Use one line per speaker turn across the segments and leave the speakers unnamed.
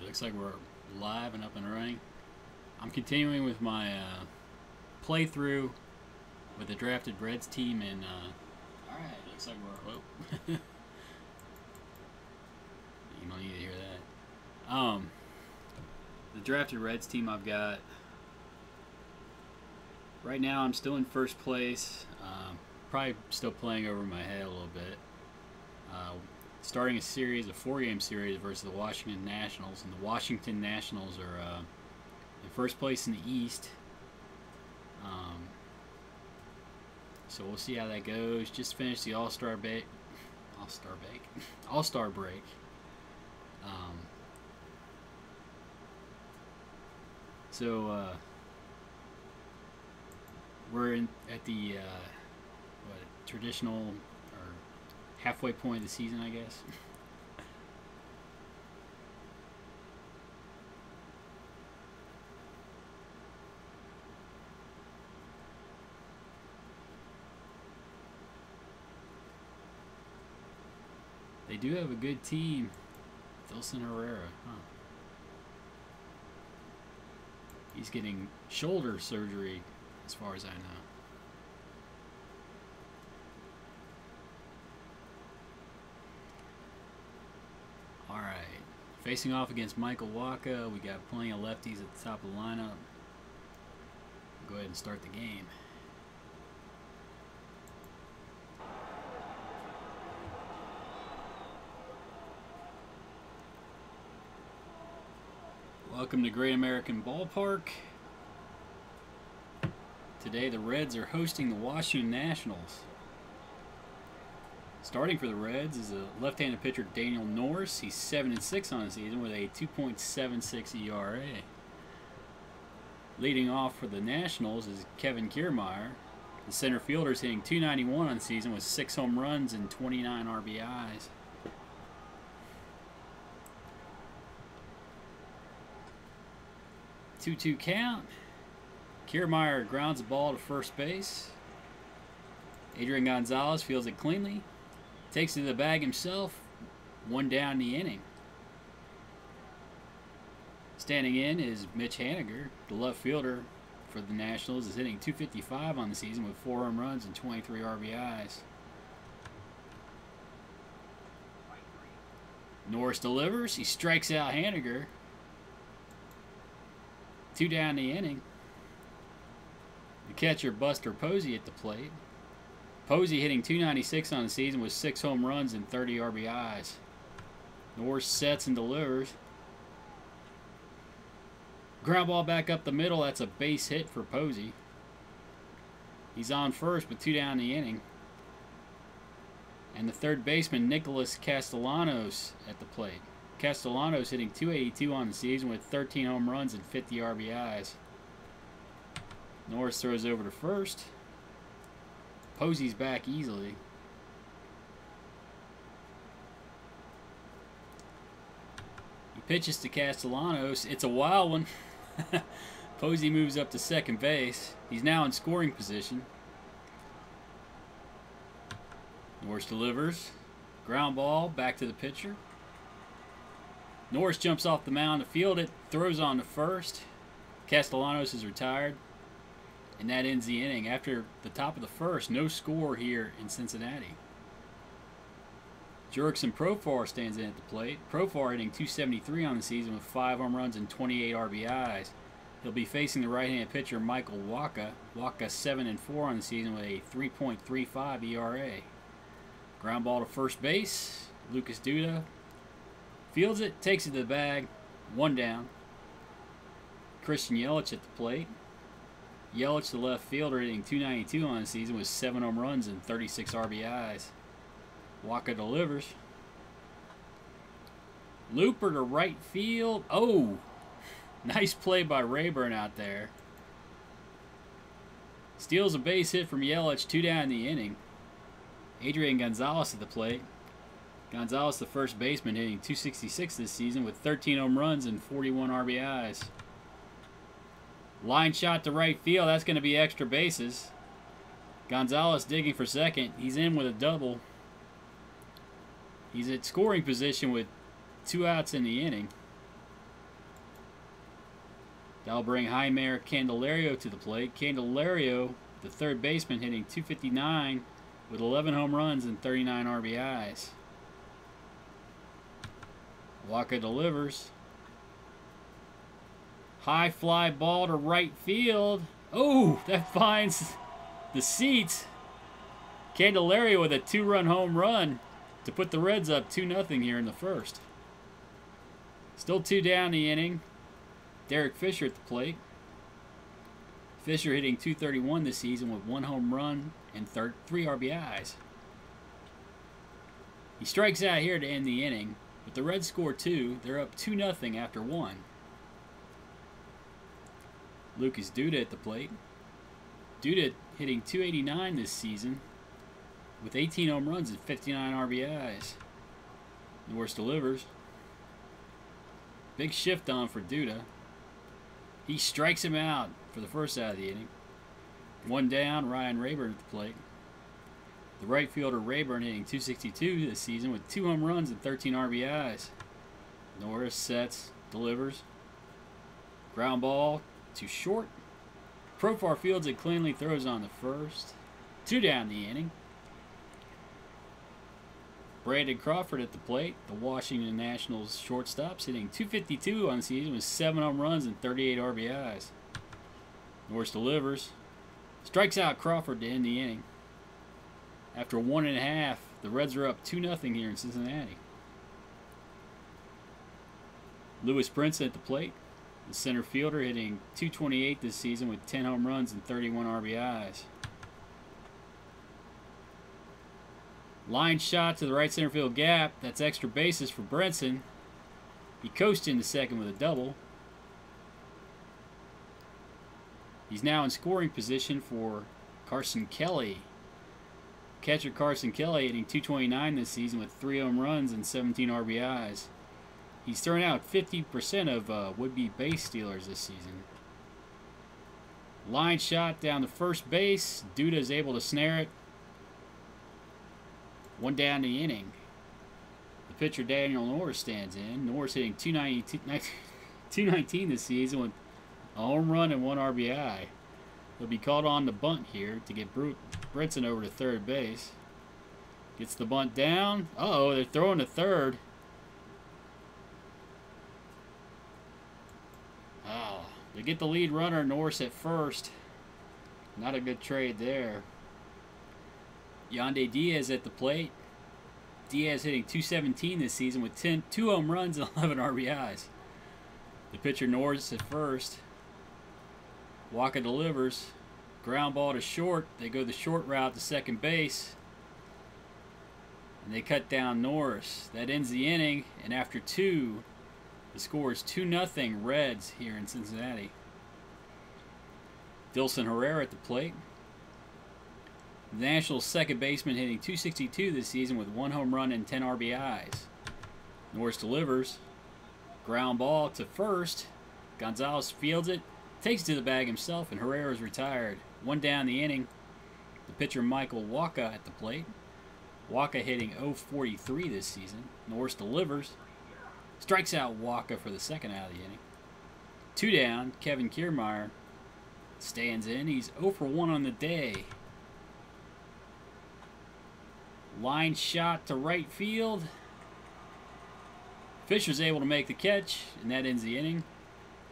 Looks like we're live and up and running. I'm continuing with my playthrough with the drafted Reds team, and alright, looks like we're. Whoa. You don't need to hear that. The drafted Reds team I've got. Right now, I'm still in first place. Probably still playing over my head a little bit. Starting a series, a 4-game series versus the Washington Nationals, and the Washington Nationals are in first place in the East. So we'll see how that goes. Just finished the All-Star break. So we're at the traditional or halfway point of the season, I guess. They do have a good team. Wilson Herrera, huh? He's getting shoulder surgery, as far as I know. All right, facing off against Michael Wacha. We got plenty of lefties at the top of the lineup. Go ahead and start the game. Welcome to Great American Ballpark. Today the Reds are hosting the Washington Nationals. Starting for the Reds is a left-handed pitcher, Daniel Norris. He's 7-6 on the season with a 2.76 ERA. Leading off for the Nationals is Kevin Kiermaier. The center fielder is hitting .291 on the season with 6 home runs and 29 RBIs. Two-two count. Kiermaier grounds the ball to first base. Adrian Gonzalez fields it cleanly. Takes it to the bag himself. 1 down in the inning. Standing in is Mitch Haniger, the left fielder for the Nationals, is hitting .255 on the season with 4 home runs and 23 RBIs. Norris delivers. He strikes out Haniger. 2 down in the inning. The catcher, Buster Posey, at the plate. Posey hitting .296 on the season with 6 home runs and 30 RBIs. Norris sets and delivers. Ground ball back up the middle. That's a base hit for Posey. He's on first with 2 down in the inning. And the third baseman, Nicholas Castellanos, at the plate. Castellanos hitting .282 on the season with 13 home runs and 50 RBIs. Norris throws over to first. Posey's back easily. He pitches to Castellanos. It's a wild one. Posey moves up to second base. He's now in scoring position. Norris delivers. Ground ball back to the pitcher. Norris jumps off the mound to field it, throws on to first. Castellanos is retired, and that ends the inning. After the top of the first, no score here in Cincinnati. Jurickson Profar stands in at the plate. Profar hitting .273 on the season with 5 home runs and 28 RBIs. He'll be facing the right-handed pitcher Michael Wacha. Wacha 7-4 on the season with a 3.35 ERA. Ground ball to first base. Lucas Duda fields it, takes it to the bag, 1 down. Christian Yelich at the plate. Yelich, the left fielder, hitting .292 on the season with 7 home runs and 36 RBIs. Wacha delivers. Looper to right field. Oh! Nice play by Rayburn out there. Steals a base hit from Yelich, 2 down in the inning. Adrian Gonzalez at the plate. Gonzalez, the first baseman, hitting .266 this season with 13 home runs and 41 RBIs. Line shot to right field. That's going to be extra bases. Gonzalez digging for second. He's in with a double. He's at scoring position with 2 outs in the inning. That'll bring Jeimer Candelario to the plate. Candelario, the third baseman, hitting .259 with 11 home runs and 39 RBIs. Wacha delivers. High fly ball to right field. Oh, that finds the seats. Candelario with a 2-run home run to put the Reds up 2-0 here in the first. Still 2 down the inning. Derek Fisher at the plate. Fisher hitting .231 this season with 1 home run and 3 RBIs. He strikes out here to end the inning, but the Reds score 2. They're up 2-0 after 1. Lucas Duda at the plate. Duda hitting .289 this season with 18 home runs and 59 RBIs. Norris delivers. Big shift on for Duda. He strikes him out for the first out of the inning. 1 down, Ryan Rayburn at the plate. The right fielder Rayburn hitting .262 this season with 2 home runs and 13 RBIs. Norris sets, delivers. Ground ball to short. Profar fields it cleanly, throws on the first. 2 down the inning. Brandon Crawford at the plate, the Washington Nationals shortstop, hitting .252 on the season with 7 home runs and 38 RBIs. Norris delivers. Strikes out Crawford to end the inning. After 1.5, the Reds are up 2-0 here in Cincinnati. Lewis Prince at the plate, the center fielder, hitting .228 this season with 10 home runs and 31 RBIs. Line shot to the right center field gap. That's extra bases for Brinson. He coasted into second with a double. He's now in scoring position for Carson Kelly. Catcher Carson Kelly hitting .229 this season with 3 home runs and 17 RBIs. He's thrown out 50% of would-be base stealers this season. Line shot down to first base. Duda is able to snare it. 1 down the inning. The pitcher Daniel Norris stands in. Norris hitting .219 this season with a home run and 1 RBI. He'll be called on to bunt here to get Brinson over to third base. Gets the bunt down. Uh-oh, they're throwing to third. Oh, they get the lead runner, Norris at first. Not a good trade there. Yandy Diaz at the plate. Diaz hitting .217 this season with 2 home runs and 11 RBIs. The pitcher Norris at first. Wacha delivers. Ground ball to short. They go the short route to second base. And they cut down Norris. That ends the inning. And after 2, the score is 2-0 Reds here in Cincinnati. Dilson Herrera at the plate. The Nationals' second baseman hitting .262 this season with 1 home run and 10 RBIs. Norris delivers. Ground ball to first. Gonzalez fields it. Takes it to the bag himself, and Herrera is retired. 1 down the inning. The pitcher Michael Wacha at the plate. Wacha hitting .043 this season. Norris delivers. Strikes out Wacha for the second out of the inning. 2 down. Kevin Kiermaier stands in. He's 0 for 1 on the day. Line shot to right field. Fisher's able to make the catch, and that ends the inning.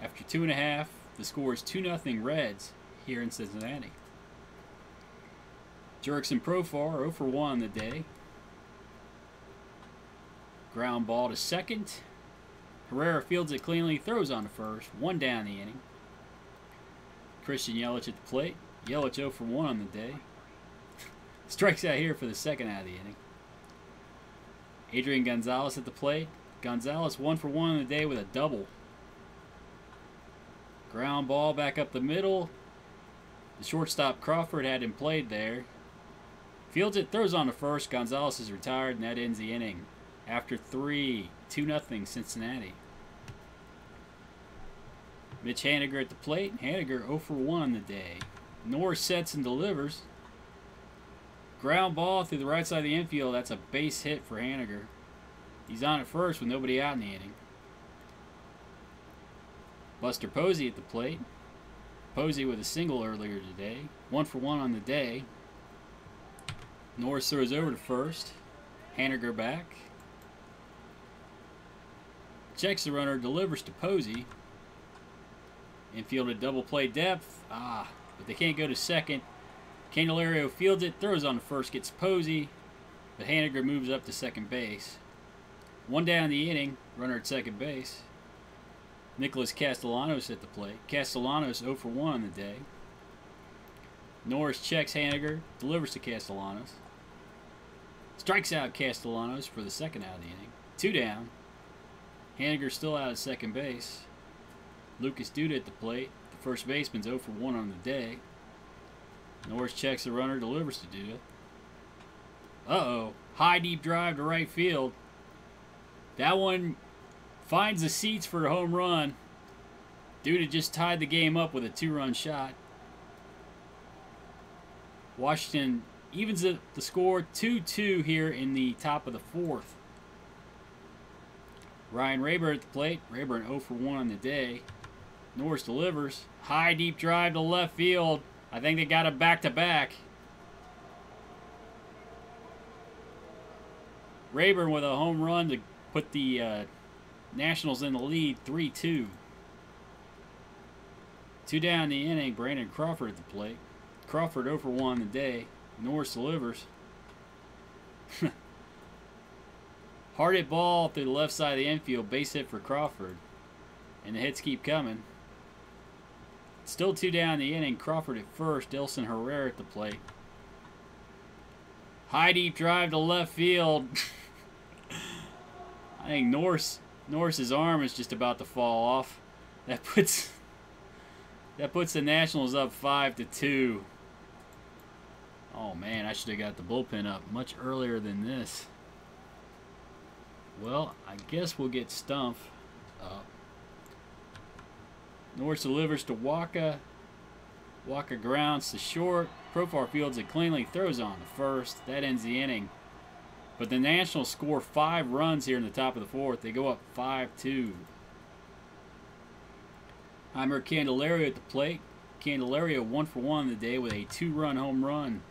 After 2.5, the score is 2-0 Reds here in Cincinnati. Jurickson Profar 0 for 1 on the day. Ground ball to second. Herrera fields it cleanly, throws on to first. 1 down the inning. Christian Yelich at the plate. Yelich 0 for 1 on the day. Strikes out here for the second out of the inning. Adrian Gonzalez at the plate. Gonzalez 1 for 1 on the day with a double. Ground ball back up the middle. The shortstop Crawford had him played there. Fields it, throws on to first. Gonzalez is retired, and that ends the inning. After 3, 2-0 Cincinnati. Mitch Haniger at the plate. Haniger 0 for 1 on the day. Norris sets and delivers. Ground ball through the right side of the infield. That's a base hit for Haniger. He's on at first with nobody out in the inning. Buster Posey at the plate. Posey with a single earlier today. 1 for 1 on the day. Norris throws over to first. Haniger back. Checks the runner, delivers to Posey. Infield at double play depth. But they can't go to second. Candelario fields it, throws on to first, gets Posey. But Haniger moves up to second base. 1 down the inning, runner at second base. Nicholas Castellanos at the plate. Castellanos 0 for 1 on the day. Norris checks Haniger, delivers to Castellanos. Strikes out Castellanos for the second out of the inning. 2 down. Haniger still out at second base. Lucas Duda at the plate. The first baseman's 0 for 1 on the day. Norris checks the runner, delivers to Duda. Uh-oh. High deep drive to right field. That one finds the seats for a home run. Duda just tied the game up with a 2-run shot. Washington evens the score 2-2 here in the top of the 4th. Ryan Rayburn at the plate. Rayburn 0 for 1 on the day. Norris delivers. High deep drive to left field. I think they got a back-to-back. Rayburn with a home run to put the Nationals in the lead, 3-2. 2 down the inning, Brandon Crawford at the plate. Crawford 0 for 1 on the day. Norris delivers. Hard hit ball through the left side of the infield, base hit for Crawford. And the hits keep coming. Still 2 down the inning, Crawford at first, Dilson Herrera at the plate. High deep drive to left field. I think Norris's arm is just about to fall off. That puts the Nationals up 5-2. Oh man, I should have got the bullpen up much earlier than this. Well, I guess we'll get Stumpf up. Norris delivers to Waka. Waka grounds to short. Profar fields it cleanly, throws on to first. That ends the inning. But the Nationals score 5 runs here in the top of the 4th. They go up 5-2. Heimer Candelario at the plate. Candelario 1 for 1 on the day with a 2-run home run.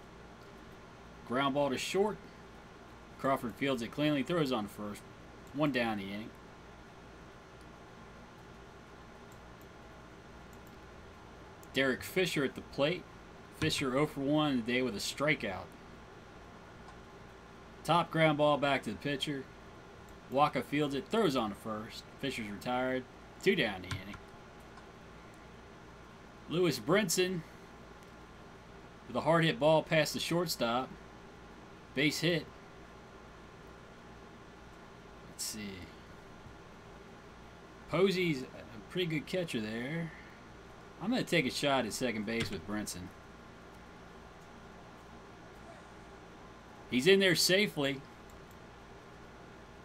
Ground ball to short. Crawford fields it cleanly, throws on to first. 1 down the inning. Derek Fisher at the plate. Fisher 0 for 1 on the day with a strikeout. Top ground ball back to the pitcher. Waka fields it, throws on to first. Fisher's retired. 2 down the inning. Lewis Brinson with a hard hit ball past the shortstop. Base hit. Let's see. Posey's a pretty good catcher there. I'm going to take a shot at second base with Brinson. He's in there safely.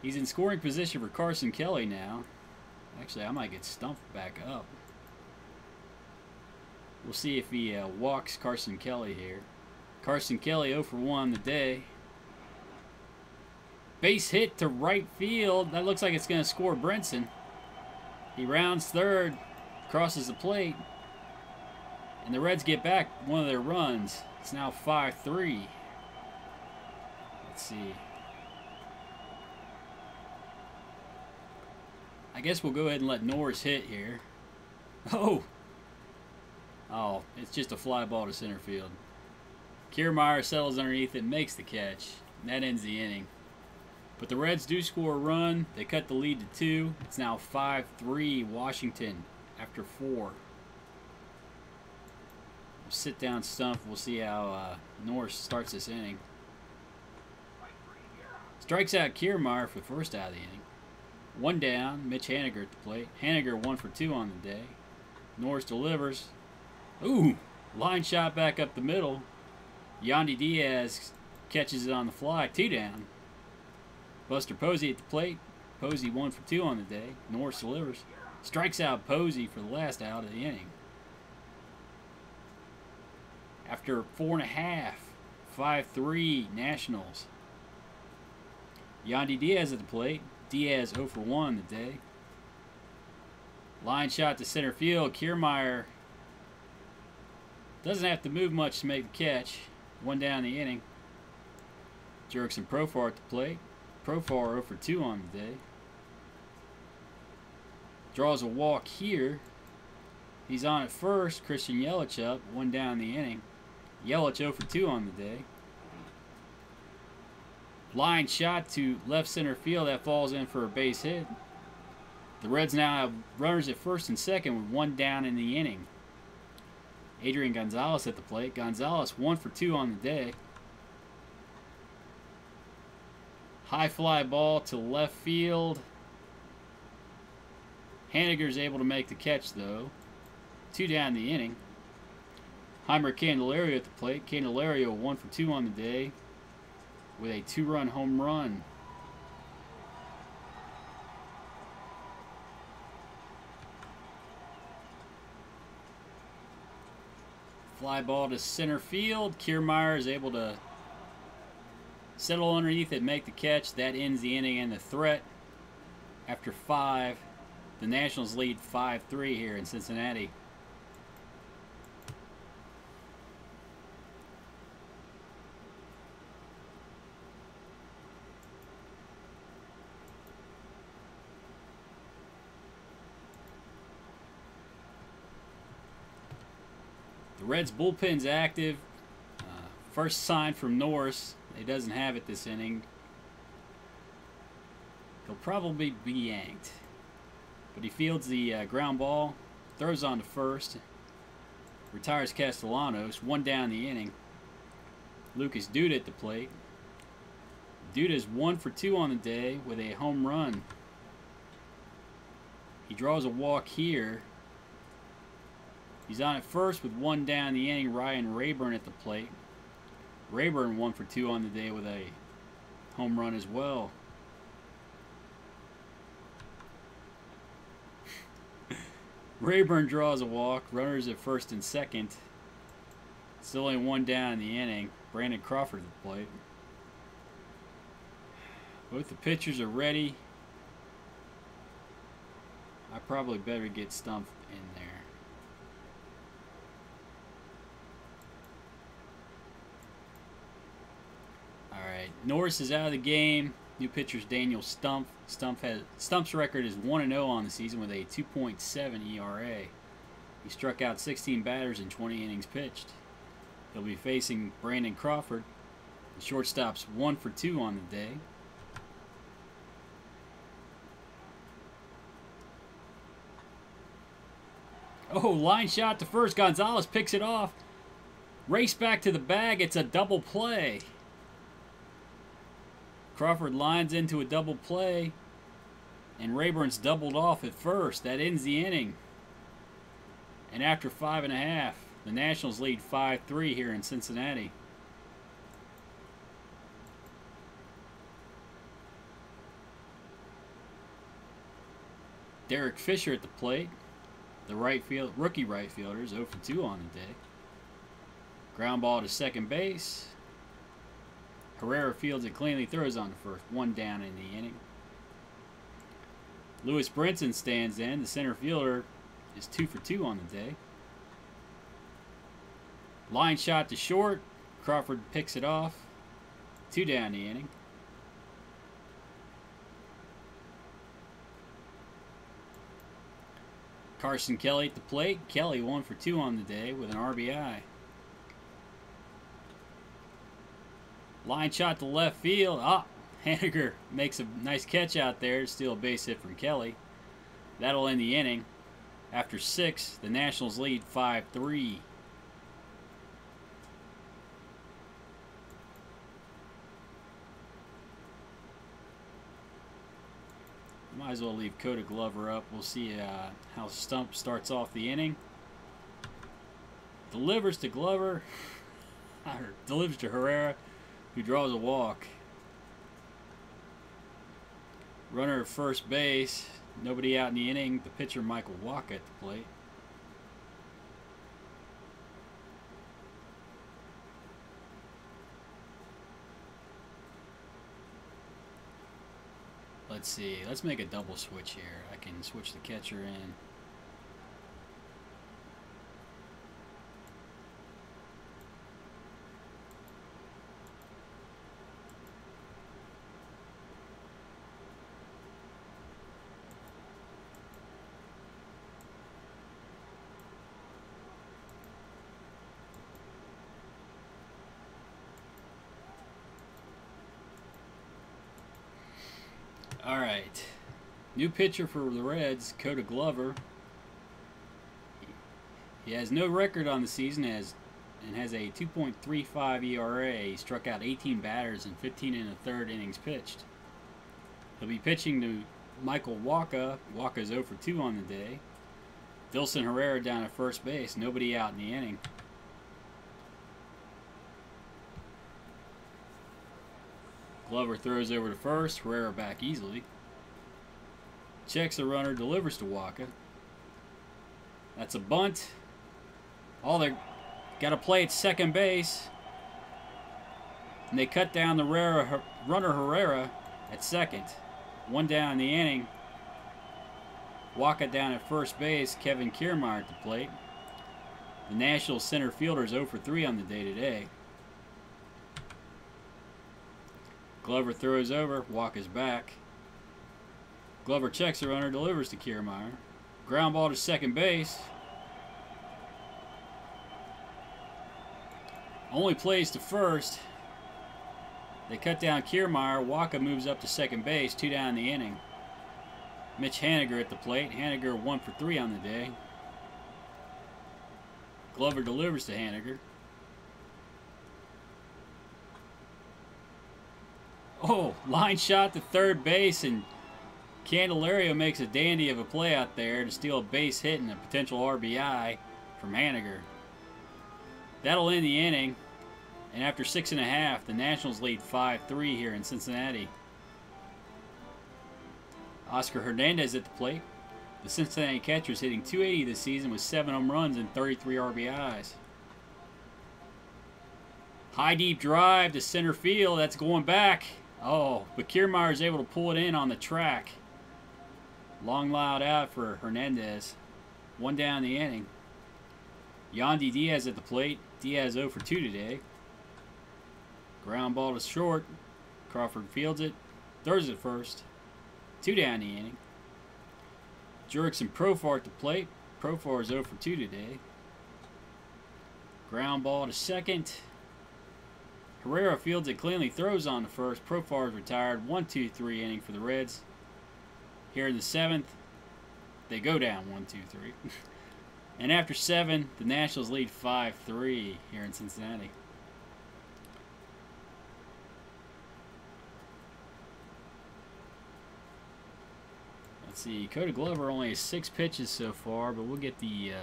He's in scoring position for Carson Kelly now. Actually, I might get Stumpf back up. We'll see if he walks Carson Kelly here. Carson Kelly 0 for 1 on the day. Base hit to right field. That looks like it's going to score Brinson. He rounds third, crosses the plate, and the Reds get back one of their runs. It's now 5-3. Let's see. I guess we'll go ahead and let Norris hit here. Oh, it's just a fly ball to center field. Kiermaier settles underneath it, makes the catch, and that ends the inning. But the Reds do score a run. They cut the lead to 2. It's now 5-3 Washington after 4. We'll sit down Stumpf. We'll see how Norris starts this inning. Strikes out Kiermaier for the first out of the inning. 1 down. Mitch Haniger at the plate. Haniger 1 for 2 on the day. Norris delivers. Ooh, line shot back up the middle. Yandy Diaz catches it on the fly. 2 down. Buster Posey at the plate. Posey 1 for 2 on the day. Norris delivers. Strikes out Posey for the last out of the inning. After 4.5, 5-3 Nationals. Yandy Diaz at the plate. Diaz 0 for 1 on the day. Line shot to center field. Kiermaier doesn't have to move much to make the catch. One down the inning. Jurickson Profar at the plate. Profar 0 for 2 on the day. Draws a walk here. He's on at first. Christian Yelich up. One down the inning. Yelich 0 for 2 on the day. Line shot to left center field. That falls in for a base hit. The Reds now have runners at first and second with one down in the inning. Adrian Gonzalez at the plate. Gonzalez 1 for 2 on the day. High fly ball to left field. Haniger's able to make the catch, though. 2 down the inning. Heimer Candelario at the plate. Candelario 1 for 2 on the day with a 2-run home run. Fly ball to center field. Kiermaier is able to settle underneath it, make the catch. That ends the inning and the threat. After 5, the Nationals lead 5-3 here in Cincinnati. The Reds bullpen's active. First sign from Norris. He doesn't have it this inning. He'll probably be yanked. But he fields the ground ball, throws on to first, retires Castellanos, 1 down the inning. Lucas Duda at the plate. Duda's 1 for 2 on the day with a home run. He draws a walk here. He's on at first with 1 down the inning. Ryan Rayburn at the plate. Rayburn 1 for 2 on the day with a home run as well. Rayburn draws a walk. Runners at first and second. Still only 1 down in the inning. Brandon Crawford at the plate. Both the pitchers are ready. I probably better get Stumpf in there. Alright, Norris is out of the game. New pitcher's Daniel Stumpf. Stumpf's record is 1-0 on the season with a 2.7 ERA. He struck out 16 batters in 20 innings pitched. He'll be facing Brandon Crawford. The shortstop's 1 for 2 on the day. Oh, line shot to first. Gonzalez picks it off. Race back to the bag. It's a double play. Crawford lines into a double play. And Rayburn's doubled off at first. That ends the inning. And after 5.5, the Nationals lead 5-3 here in Cincinnati. Derek Fisher at the plate. The rookie right fielder is 0 for 2 on the day. Ground ball to second base. Herrera fields it cleanly, throws on to first. 1 down in the inning. Lewis Brinson stands in. The center fielder is 2 for 2 on the day. Line shot to short. Crawford picks it off. 2 down the inning. Carson Kelly at the plate. Kelly 1 for 2 on the day with an RBI. Line shot to left field. Haniger makes a nice catch out there. Still a base hit from Kelly. That'll end the inning. After 6, the Nationals lead 5-3. Might as well leave Koda Glover up. We'll see how Stumpf starts off the inning. Delivers to Glover. Delivers to Herrera, who draws a walk. Runner at first base. Nobody out in the inning. The pitcher, Michael Wacha, at the plate. Let's see. Let's make a double switch here. I can switch the catcher in. All right. New pitcher for the Reds, Koda Glover. He has no record on the season and has a 2.35 ERA. He struck out 18 batters in 15 1/3 innings pitched. He'll be pitching to Michael Wacha. Wacha's 0 for 2 on the day. Dilson Herrera down at first base. Nobody out in the inning. Glover throws over to first. Herrera back easily. Checks the runner, delivers to Wacha. That's a bunt. They got to play at second base. And they cut down the runner Herrera at second. One down in the inning. Wacha down at first base. Kevin Kiermaier at the plate. The Nationals center fielder's 0 for 3 on the day today. Glover throws over. Wacha's back. Glover checks the runner, delivers to Kiermaier. Ground ball to second base. Only plays to first. They cut down Kiermaier. Wacha moves up to second base. 2 down in the inning. Mitch Haniger at the plate. Haniger 1 for 3 on the day. Glover delivers to Haniger. Oh, line shot to third base, and Candelario makes a dandy of a play out there to steal a base hit and a potential RBI from Haniger. That'll end the inning, and after 6 1/2, the Nationals lead 5-3 here in Cincinnati. Oscar Hernandez at the plate. The Cincinnati catcher's hitting .280 this season with 7 home runs and 33 RBIs. High deep drive to center field. That's going back. Oh, but Kiermaier is able to pull it in on the track. Long loud out for Hernandez. 1 down in the inning. Yandy Diaz at the plate. Diaz 0 for 2 today. Ground ball to short. Crawford fields it. Throws it first. 2 down the inning. Jurickson Profar at the plate. Profar is 0 for 2 today. Ground ball to second. Herrera fields it cleanly. Throws on to first. Profar is retired. 1-2-3 inning for the Reds. Here in the 7th, they go down 1-2-3. And after 7, the Nationals lead 5-3 here in Cincinnati. Let's see, Koda Glover only has 6 pitches so far, but we'll get the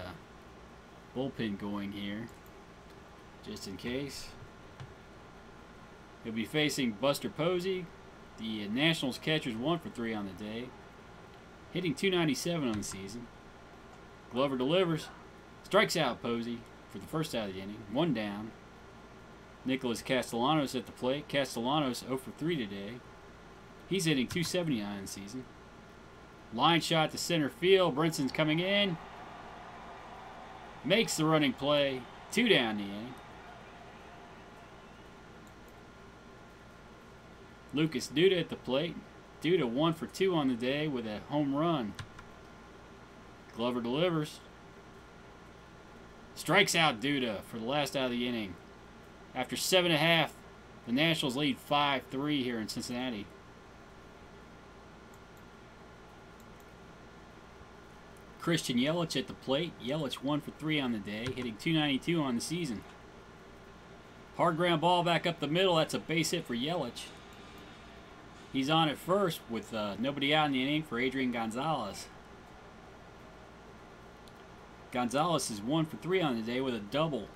bullpen going here, just in case. He'll be facing Buster Posey. The Nationals catcher's 1 for 3 on the day, hitting .297 on the season. Glover delivers, strikes out Posey for the first out of the inning. 1 down. Nicholas Castellanos at the plate. Castellanos 0 for 3 today. He's hitting .279 in the season. Line shot to center field. Brinson's coming in. Makes the running play. 2 down the inning. Lucas Duda at the plate. Duda 1 for 2 on the day with a home run. Glover delivers. Strikes out Duda for the last out of the inning. After 7 1/2, the Nationals lead 5-3 here in Cincinnati. Christian Yelich at the plate. Yelich 1 for 3 on the day, hitting .292 on the season. Hard ground ball back up the middle. That's a base hit for Yelich. He's on at first with nobody out in the inning for Adrian Gonzalez. Gonzalez is 1 for 3 on the day with a double.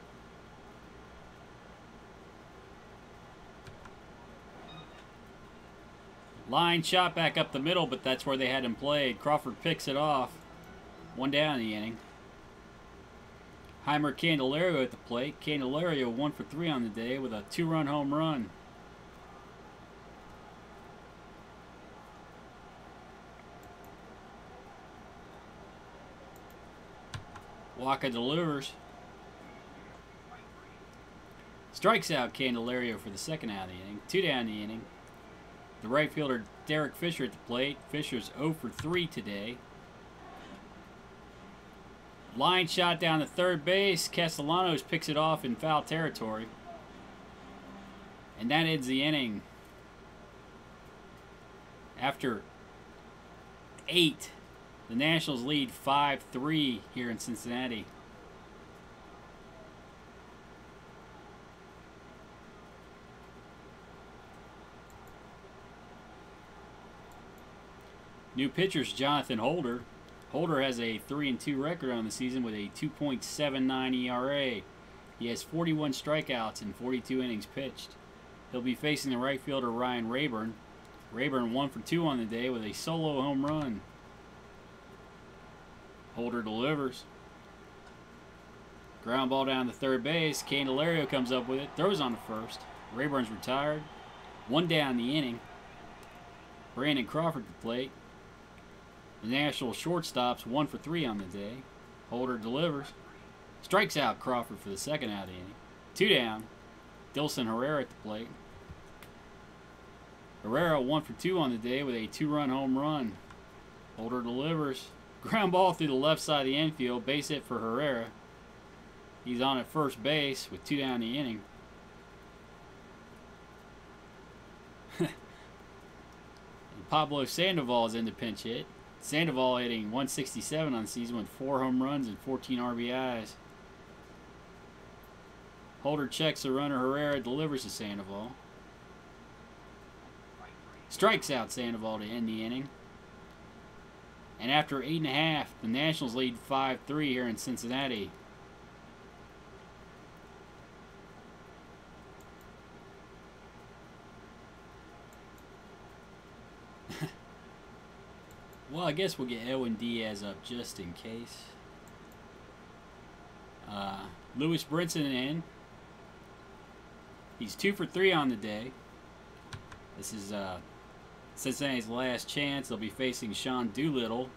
Line shot back up the middle, but that's where they had him played. Crawford picks it off. 1 down in the inning. Heimer Candelario at the plate. Candelario 1 for 3 on the day with a 2-run home run. Wacha delivers. Strikes out Candelario for the second out of the inning. 2 down the inning. The right fielder Derek Fisher at the plate. Fisher's 0 for 3 today. Line shot down to third base. Castellanos picks it off in foul territory. And that ends the inning. After 8. The Nationals lead 5-3 here in Cincinnati. New pitcher's Jonathan Holder. Holder has a 3-2 record on the season with a 2.79 ERA. He has 41 strikeouts in 42 innings pitched. He'll be facing the right fielder Ryan Rayburn. Rayburn 1 for 2 on the day with a solo home run. Holder delivers. Ground ball down to third base. Candelario comes up with it. Throws on to first. Rayburn's retired. 1 down in the inning. Brandon Crawford to the plate. The National shortstop's 1 for 3 on the day. Holder delivers. Strikes out Crawford for the second out of the inning. 2 down. Dilson Herrera at the plate. Herrera 1 for 2 on the day with a 2-run home run. Holder delivers. Ground ball through the left side of the infield. Base hit for Herrera. He's on at first base with 2 down in the inning. Pablo Sandoval is in the pinch hit. Sandoval hitting 167 on the season with 4 home runs and 14 RBIs. Holder checks the runner. Herrera delivers to Sandoval. Strikes out Sandoval to end the inning. And after 8.5, the Nationals lead 5-3 here in Cincinnati. Well, I guess we'll get Edwin Diaz up just in case. Lewis Brinson in. He's 2 for 3 on the day. This is Cincinnati's last chance. They'll be facing Sean Doolittle.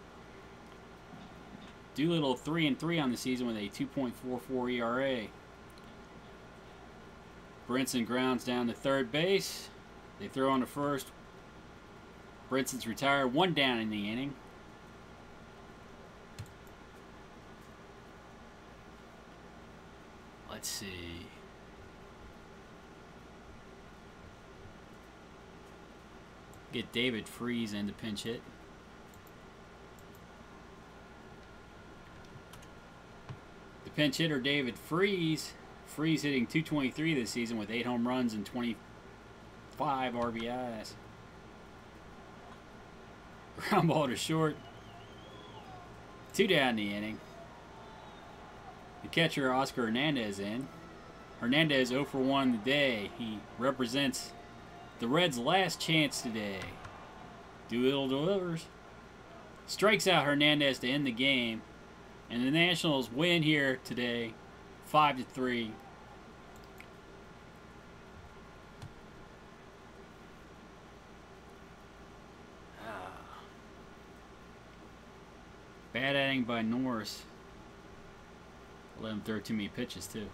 Doolittle 3-3 on the season with a 2.44 ERA. Brinson grounds down to third base. They throw on to first. Brinson's retired. 1 down in the inning. Let's see. Get David Freese in to pinch hit. The pinch hitter David Freese. Freese hitting .223 this season with 8 home runs and 25 RBIs. Ground ball to short. 2 down in the inning. The catcher Oscar Hernandez in. Hernandez 0 for 1 today. He represents the Reds' last chance today. Doolittle delivers. Strikes out Hernandez to end the game. And the Nationals win here today 5-3. Bad adding by Norris. Let him throw too many pitches too.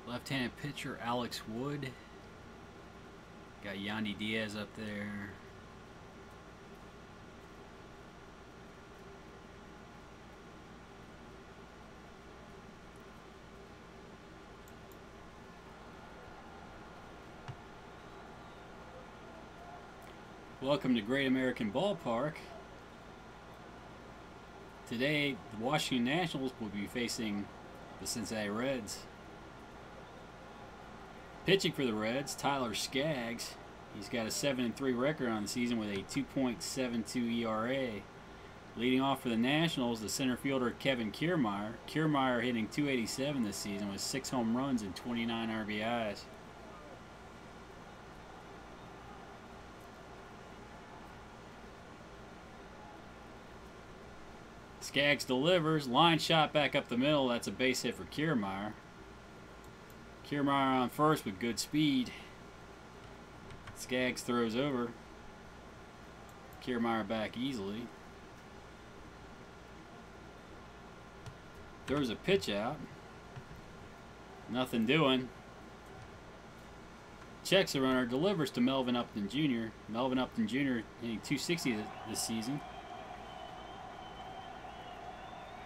Left-handed pitcher Alex Wood. Got Yandy Diaz up there. Welcome to Great American Ballpark. Today, the Washington Nationals will be facing the Cincinnati Reds. Pitching for the Reds, Tyler Skaggs. He's got a 7-3 record on the season with a 2.72 ERA. Leading off for the Nationals, the center fielder Kevin Kiermaier. Kiermaier hitting .287 this season with 6 home runs and 29 RBIs. Skaggs delivers. Line shot back up the middle. That's a base hit for Kiermaier. Kiermaier on first with good speed. Skaggs throws over. Kiermaier back easily. Throws a pitch out. Nothing doing. Checks the runner, delivers to Melvin Upton Jr. Melvin Upton Jr. hitting .260 this season.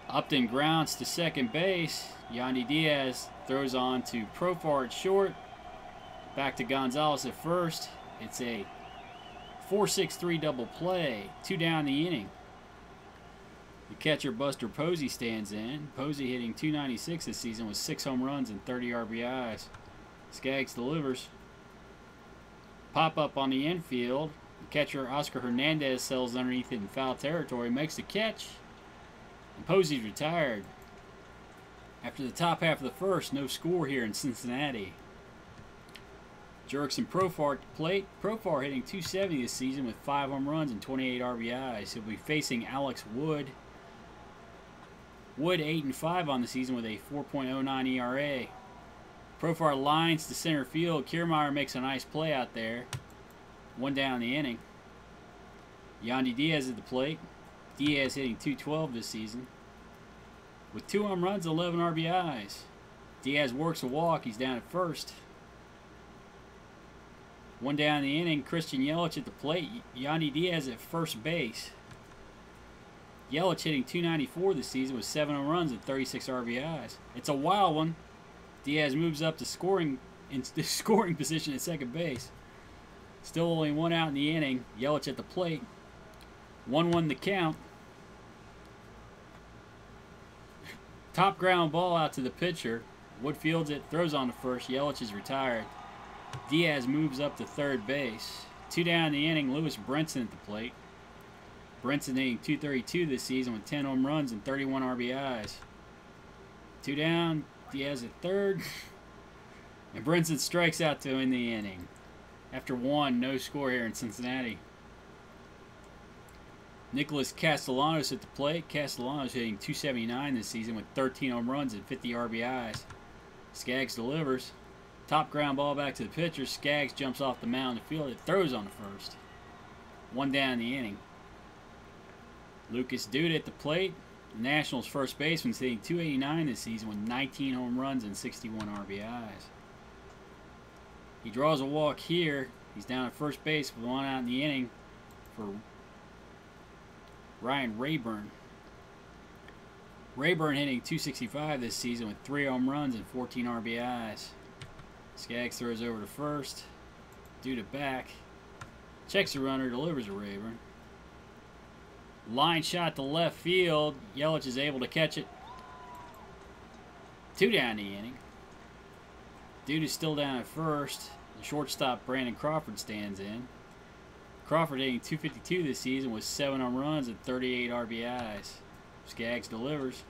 Upton grounds to second base. Yandy Diaz throws on to Profar at short. Back to Gonzalez at first. It's a 4-6-3 double play. 2 down the inning. The catcher Buster Posey stands in. Posey hitting .296 this season with 6 home runs and 30 RBIs. Skaggs delivers. Pop up on the infield. The catcher Oscar Hernandez sells underneath it in foul territory. Makes the catch. And Posey's retired. After the top half of the first, no score here in Cincinnati. Jurickson Profar at the plate. Profar hitting .270 this season with 5 home runs and 28 RBIs. He'll be facing Alex Wood. Wood 8-5 on the season with a 4.09 ERA. Profar lines to center field. Kiermaier makes a nice play out there. 1 down the inning. Yandy Diaz at the plate. Diaz hitting .212 this season with 2 home runs, 11 RBIs. Diaz works a walk. He's down at first. 1 down the inning. Christian Yelich at the plate. Yandy Diaz at first base. Yelich hitting .294 this season with 7 home runs and 36 RBIs. It's a wild one. Diaz moves up to scoring position at second base. Still only 1 out in the inning. Yelich at the plate. 1-1 the count. Top ground ball out to the pitcher. Wood fields it, throws on to first. Yelich is retired. Diaz moves up to third base. 2 down in the inning. Lewis Brinson at the plate. Brinson hitting .232 this season with 10 home runs and 31 RBIs. 2 down. Diaz at third. And Brinson strikes out to end the inning. After 1, no score here in Cincinnati. Nicholas Castellanos at the plate. Castellanos hitting .279 this season with 13 home runs and 50 RBIs. Skaggs delivers. Top ground ball back to the pitcher. Skaggs jumps off the mound to field it. Throws on the first. 1 down in the inning. Lucas Duda at the plate. The Nationals' first baseman's hitting .289 this season with 19 home runs and 61 RBIs. He draws a walk here. He's down at first base with 1 out in the inning for Ryan Rayburn. Rayburn hitting .265 this season with 3 home runs and 14 RBIs. Skaggs throws over to first. Duda back. Checks the runner, delivers to Rayburn. Line shot to left field. Yelich is able to catch it. 2 down the inning. Duda's still down at first. The shortstop Brandon Crawford stands in. Crawford hitting .252 this season with 7 home runs and 38 RBIs. Skaggs delivers.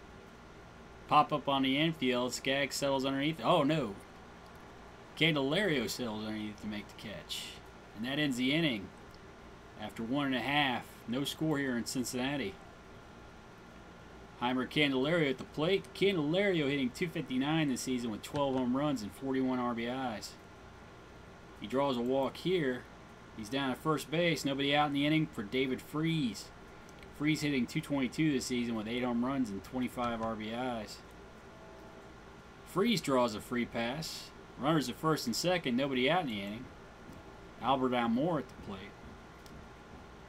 Pop up on the infield. Skaggs settles underneath. Oh no. Candelario settles underneath to make the catch. And that ends the inning. After 1.5. No score here in Cincinnati. Heimer Candelario at the plate. Candelario hitting .259 this season with 12 home runs and 41 RBIs. He draws a walk here. He's down at first base. Nobody out in the inning for David Freese. Freese hitting .222 this season with 8 home runs and 25 RBIs. Freese draws a free pass. Runners at first and second. Nobody out in the inning. Albert Almore at the plate.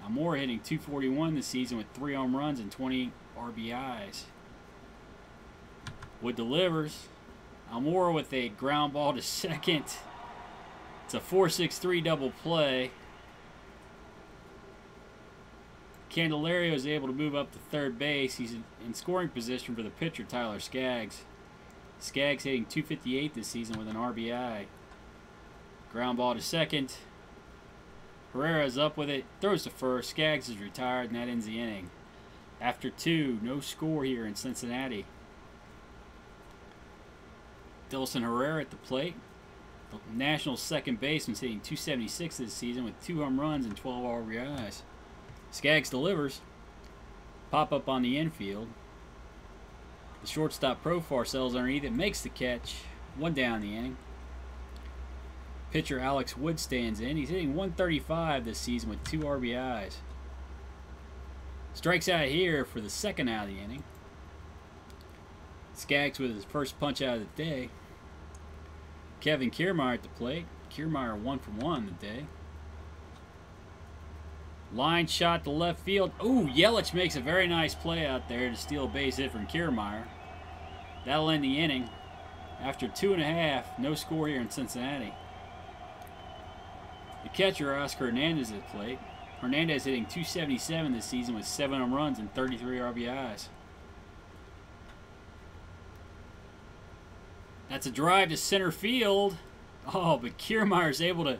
Almore hitting .241 this season with 3 home runs and 20 RBIs. Wood delivers. Almore with a ground ball to second. It's a 4-6-3 double play. Candelario is able to move up to third base. He's in scoring position for the pitcher, Tyler Skaggs. Skaggs hitting .258 this season with an RBI. Ground ball to second. Herrera's up with it, throws to first. Skaggs is retired, and that ends the inning. After 2, no score here in Cincinnati. Dilson Herrera at the plate. The Nationals' second baseman's hitting .276 this season with 2 home runs and 12 RBIs. Skaggs delivers. Pop up on the infield. The shortstop Profar sells underneath it, makes the catch. 1 down the inning. Pitcher Alex Wood stands in. He's hitting .135 this season with 2 RBIs. Strikes out here for the second out of the inning. Skaggs with his first punch out of the day. Kevin Kiermaier at the plate. Kiermaier 1 for 1 on the day. Line shot to left field. Ooh, Yelich makes a very nice play out there to steal a base hit from Kiermaier. That'll end the inning. After 2.5, no score here in Cincinnati. The catcher, Oscar Hernandez at the plate. Hernandez hitting .277 this season with 7 home runs and 33 RBIs. That's a drive to center field. Oh, but Kiermaier's able to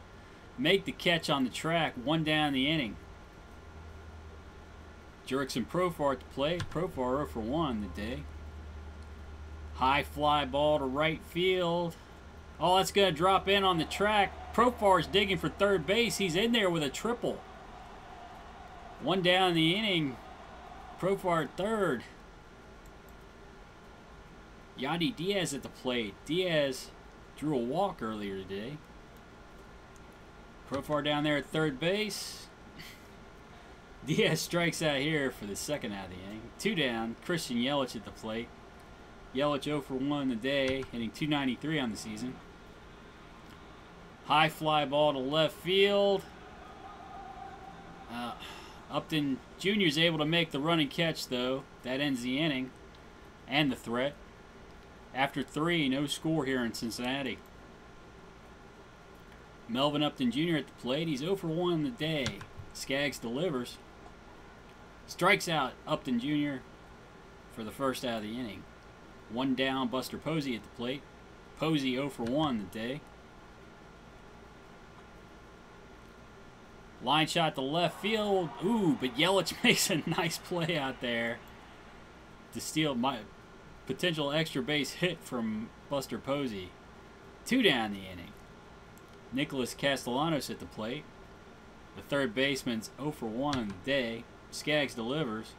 make the catch on the track. 1 down in the inning. Jurickson Profar at the plate. Profar 0 for 1 the day. High fly ball to right field. Oh, that's going to drop in on the track. Profar's digging for third base. He's in there with a triple. 1 down in the inning. Profar at third. Yandy Diaz at the plate. Diaz drew a walk earlier today. Profar down there at third base. Diaz strikes out here for the second out of the inning. 2 down. Christian Yelich at the plate. Yelich 0 for 1 today, hitting .293 on the season. High fly ball to left field. Upton Jr. is able to make the running catch, though. That ends the inning and the threat. After 3, no score here in Cincinnati. Melvin Upton Jr. at the plate. He's 0 for 1 in the day. Skaggs delivers. Strikes out Upton Jr. for the first out of the inning. 1 down, Buster Posey at the plate. Posey 0 for 1 the day. Line shot to left field. Ooh, but Yelich makes a nice play out there to steal my potential extra base hit from Buster Posey. 2 down the inning. Nicholas Castellanos at the plate. The third baseman's 0 for 1 in the day. Skaggs delivers.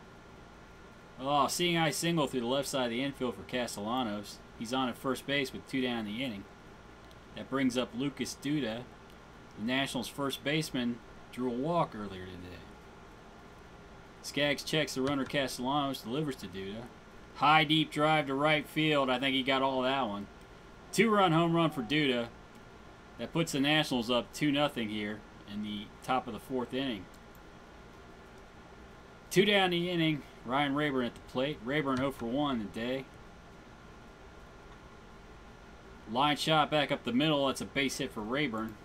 Oh, seeing eye single through the left side of the infield for Castellanos. He's on at first base with 2 down in the inning. That brings up Lucas Duda. The Nationals' first baseman drew a walk earlier today. Skaggs checks the runner. Castellanos delivers to Duda. High deep drive to right field. I think he got all that one. 2-run home run for Duda. That puts the Nationals up 2-0 here in the top of the 4th inning. 2 down the inning. Ryan Rayburn at the plate. Rayburn 0 for 1 today. Line shot back up the middle. That's a base hit for Rayburn.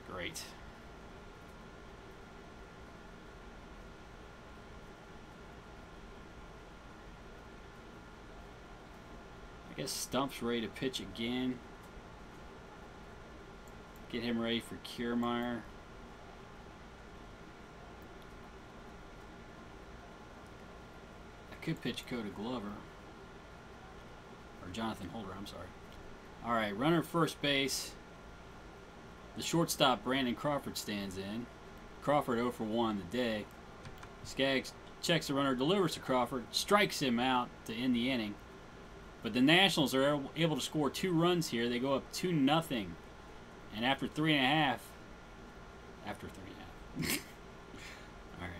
Great. I guess Stump's ready to pitch again. Get him ready for Kiermaier. I could pitch Coda Glover. Or Jonathan Holder, I'm sorry. Alright, runner first base. The shortstop, Brandon Crawford, stands in. Crawford 0 for 1 the day. Skaggs checks the runner, delivers to Crawford, strikes him out to end the inning. But the Nationals are able to score 2 runs here. They go up 2-0. And after 3.5. After 3.5. Alright.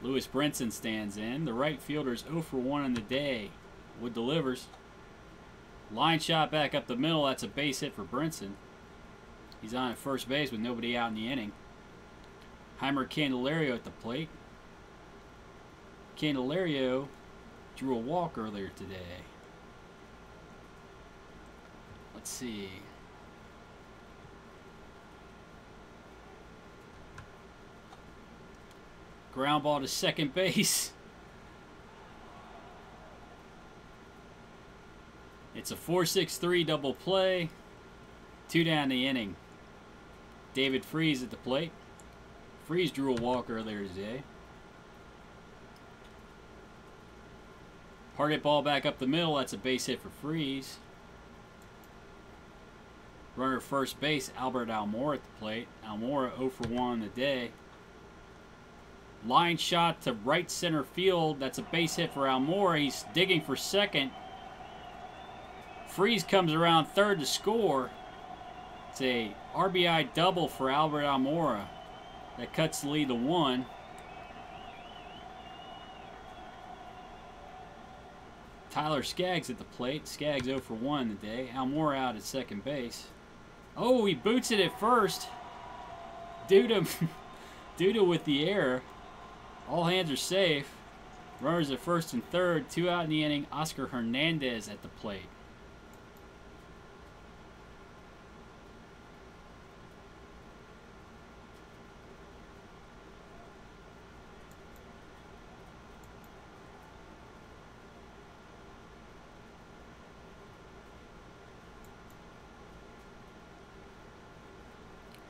Lewis Brinson stands in. The right fielder's 0 for 1 on the day. Wood delivers. Line shot back up the middle. That's a base hit for Brinson. He's on at first base with nobody out in the inning. Heimer Candelario at the plate. Candelario drew a walk earlier today. Let's see. Ground ball to second base. It's a 4-6-3 double play. 2 down the inning. David Freese at the plate. Freese drew a walk earlier today. Hard hit ball back up the middle. That's a base hit for Freese. Runner first base, Albert Almora at the plate. Almora 0 for 1 the day. Line shot to right center field. That's a base hit for Almora. He's digging for second. Freese comes around third to score. It's a RBI double for Albert Almora. That cuts the lead to 1. Tyler Skaggs at the plate. Skaggs 0 for 1 today. Almora out at second base. Oh, he boots it at first. Duda with the error. All hands are safe. Runners at first and third. 2 out in the inning. Oscar Hernandez at the plate.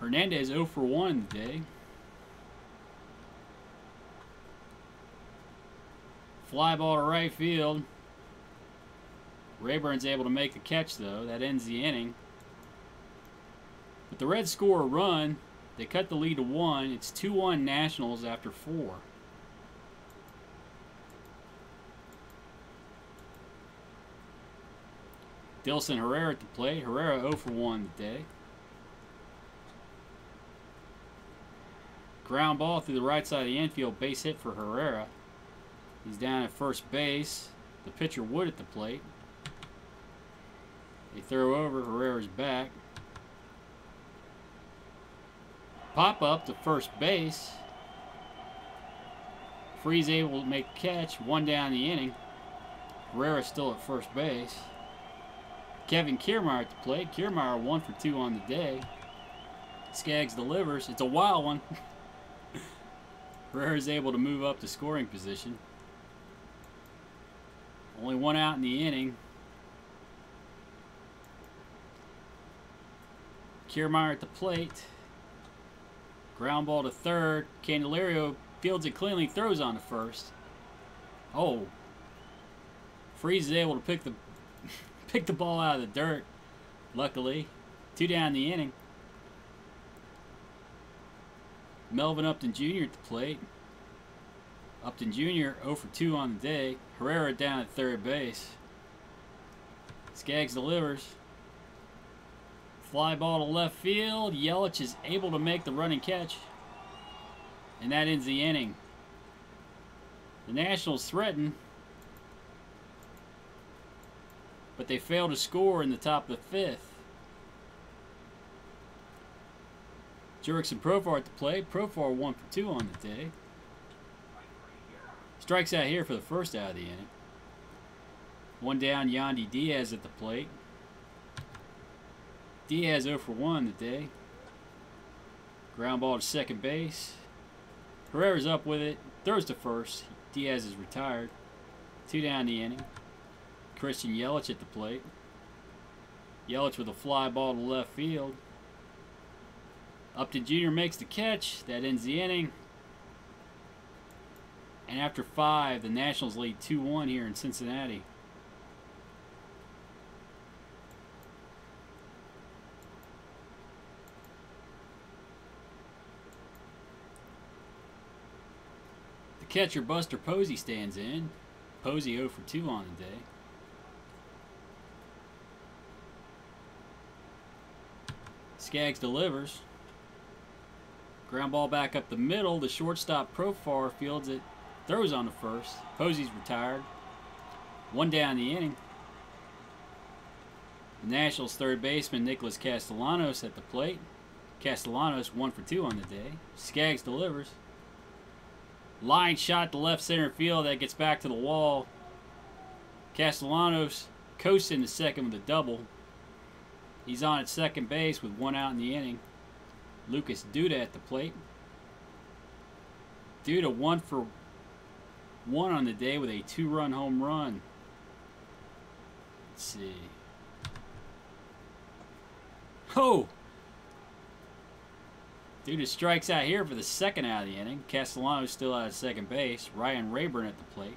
Hernandez 0 for 1 today. Fly ball to right field. Rayburn's able to make the catch, though. That ends the inning. But the Reds score a run. They cut the lead to 1. It's 2-1 Nationals after 4. Dilson Herrera at the plate. Herrera 0 for 1 today. Ground ball through the right side of the infield. Base hit for Herrera. He's down at first base. The pitcher Wood at the plate. They throw over. Herrera's back. Pop up to first base. Freeze able to make the catch. 1 down the inning. Herrera still at first base. Kevin Kiermaier at the plate. Kiermaier 1 for 2 on the day. Skaggs delivers. It's a wild one. Herrera's able to move up to scoring position. Only 1 out in the inning. Kiermaier at the plate. Ground ball to third. Candelario fields it cleanly, throws on to first. Oh. Freeze is able to pick the ball out of the dirt. Luckily. 2 down in the inning. Melvin Upton Jr. at the plate. Upton Jr. 0 for 2 on the day. Herrera down at third base. Skaggs delivers. Fly ball to left field. Yelich is able to make the running catch. And that ends the inning. The Nationals threaten, but they fail to score in the top of the 5th. Jurickson Profar at the plate. Profar 1 for 2 on the day. Strikes out here for the first out of the inning. 1 down, Yandy Diaz at the plate. Diaz 0 for 1 today. Ground ball to second base. Herrera's up with it. Throws to first. Diaz is retired. 2 down the inning. Christian Yelich at the plate. Yelich with a fly ball to left field. Upton Jr. makes the catch. That ends the inning. And after 5, the Nationals lead 2-1 here in Cincinnati. The catcher Buster Posey stands in. Posey 0 for 2 on the day. Skaggs delivers. Ground ball back up the middle. The shortstop Profar fields it. Throws on the first. Posey's retired. 1 down the inning. The Nationals third baseman Nicholas Castellanos at the plate. Castellanos 1 for 2 on the day. Skaggs delivers. Line shot to left center field. That gets back to the wall. Castellanos coasts into second with a double. He's on at second base with 1 out in the inning. Lucas Duda at the plate. Duda 1 for 1 on the day with a 2-run home run. Let's see. Oh! Duda strikes out here for the second out of the inning. Castellanos still out at second base. Ryan Rayburn at the plate.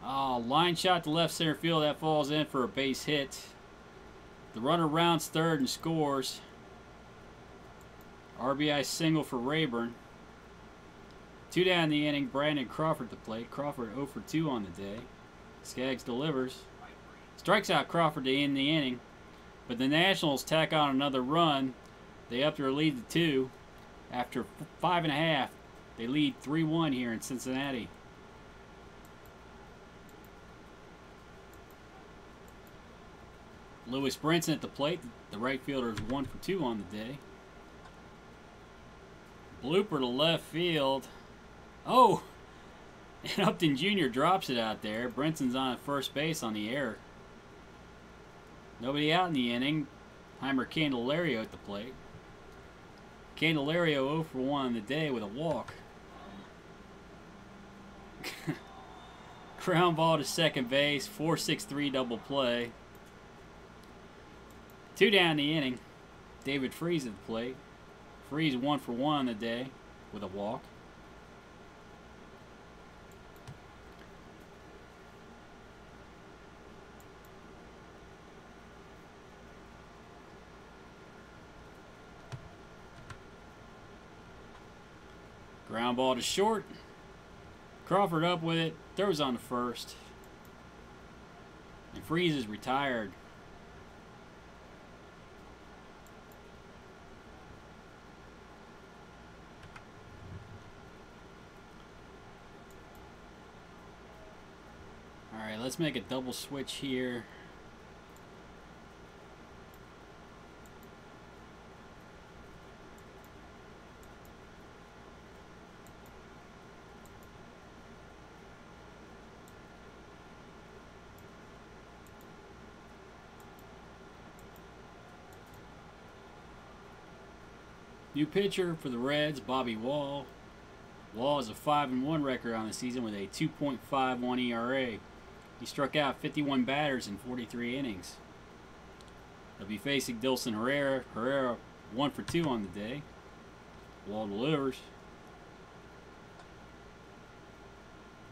Oh, line shot to left center field. That falls in for a base hit. The runner rounds third and scores. RBI single for Rayburn. 2 down in the inning. Brandon Crawford at the plate. Crawford 0 for 2 on the day. Skaggs delivers. Strikes out Crawford to end the inning. But the Nationals tack on another run. They up their lead to 2. After 5.5, they lead 3-1 here in Cincinnati. Lewis Brinson at the plate. The right fielder is 1 for 2 on the day. Blooper to left field. Oh! And Upton Jr. drops it out there. Brinson's on at first base on the error. Nobody out in the inning. Heimer Candelario at the plate. Candelario 0 for 1 on the day with a walk. Ground ball to second base. 4-6-3 double play. 2 down in the inning. David Freese at the plate. Freese 1 for 1 on the day with a walk. Ground ball to short. Crawford up with it. Throws on to first. And Freese is retired. Alright, let's make a double switch here. New pitcher for the Reds, Bobby Wahl. Wahl has a 5-1 record on the season with a 2.51 ERA. He struck out 51 batters in 43 innings. He'll be facing Dilson Herrera. Herrera 1 for 2 on the day. Wahl delivers.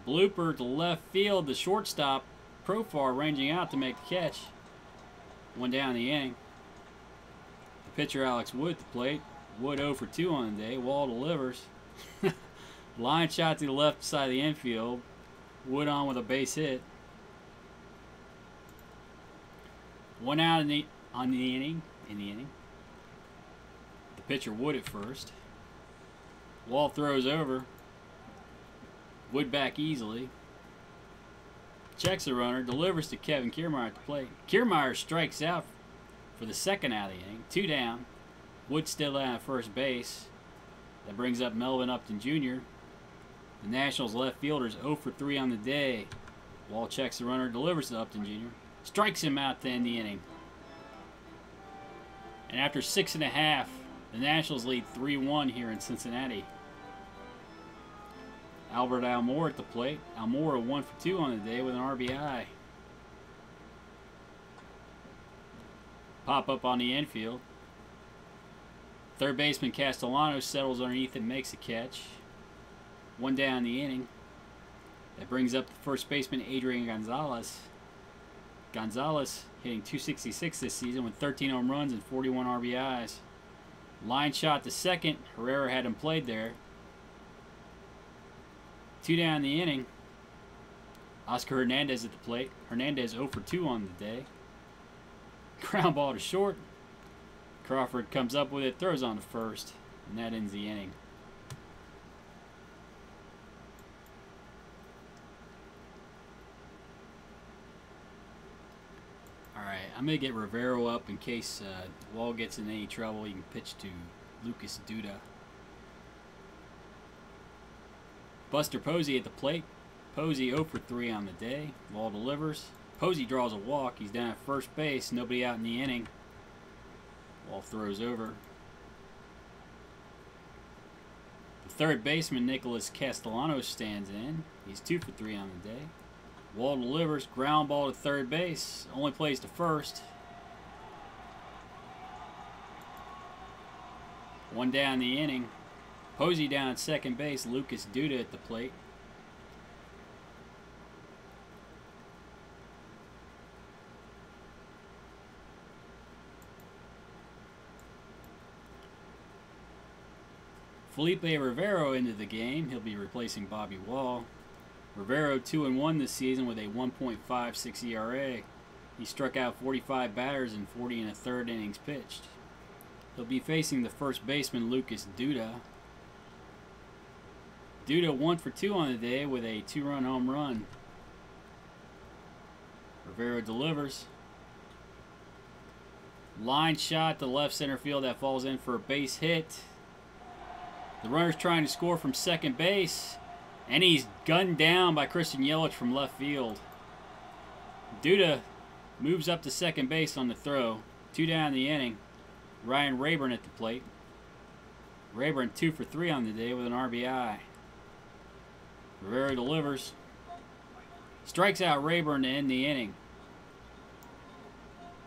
Blooper to left field. The shortstop, Profar, ranging out to make the catch. 1 down in the inning. The pitcher, Alex Wood, at the plate. Wood 0 for 2 on the day. Wahl delivers. Line shot to the left side of the infield. Wood on with a base hit. 1 out in the inning. The pitcher Wood at first. Wahl throws over. Wood back easily. Checks the runner. Delivers to Kevin Kiermaier at the plate. Kiermaier strikes out for the second out of the inning. 2 down. Wood still down at first base. That brings up Melvin Upton Jr. The Nationals left fielder's 0 for 3 on the day. Wahl checks the runner, delivers to Upton Jr. Strikes him out to end the inning. And after 6.5, the Nationals lead 3-1 here in Cincinnati. Albert Almora at the plate. Almora 1 for 2 on the day with an RBI. Pop up on the infield. Third baseman Castellanos settles underneath and makes a catch. 1 down in the inning. That brings up the first baseman Adrian Gonzalez. Gonzalez hitting .266 this season with 13 home runs and 41 RBIs. Line shot to second. Herrera had him played there. 2 down in the inning. Oscar Hernandez at the plate. Hernandez 0 for 2 on the day. Ground ball to short. Crawford comes up with it, throws on to first, and that ends the inning. Alright, I'm going to get Rivero up in case Wahl gets in any trouble. He can pitch to Lucas Duda. Buster Posey at the plate. Posey 0 for 3 on the day. Wahl delivers. Posey draws a walk. He's down at first base. Nobody out in the inning. Wahl throws over. The third baseman, Nicholas Castellanos, stands in. He's 2 for 3 on the day. Wahl delivers. Ground ball to third base. Only plays to first. 1 down in the inning. Posey down at second base. Lucas Duda at the plate. Felipe Rivero into the game. He'll be replacing Bobby Wall. Rivero 2-1 this season with a 1.56 ERA. He struck out 45 batters in 40 1/3 innings pitched. He'll be facing the first baseman Lucas Duda. Duda 1 for 2 on the day with a 2-run home run. Rivero delivers. Line shot to left center field that falls in for a base hit. The runner's trying to score from second base, and he's gunned down by Christian Yelich from left field. Duda moves up to second base on the throw. 2 down in the inning. Ryan Rayburn at the plate. Rayburn 2 for 3 on the day with an RBI. Rivero delivers. Strikes out Rayburn to end the inning.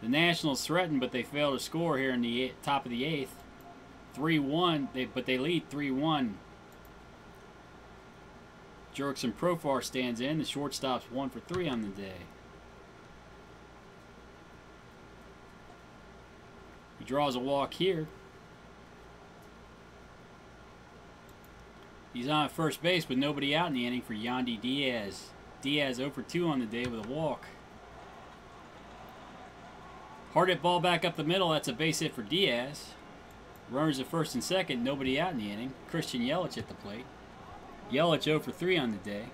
The Nationals threaten, but they fail to score here in the top of the 8th. 3-1, but they lead 3-1. Jurickson Profar stands in. The shortstop's 1 for 3 on the day. He draws a walk here. He's on first base with nobody out in the inning for Yandy Diaz. Diaz 0 for 2 on the day with a walk. Hard hit ball back up the middle. That's a base hit for Diaz. Runners at first and second. Nobody out in the inning. Christian Yelich at the plate. Yelich 0 for 3 on the day.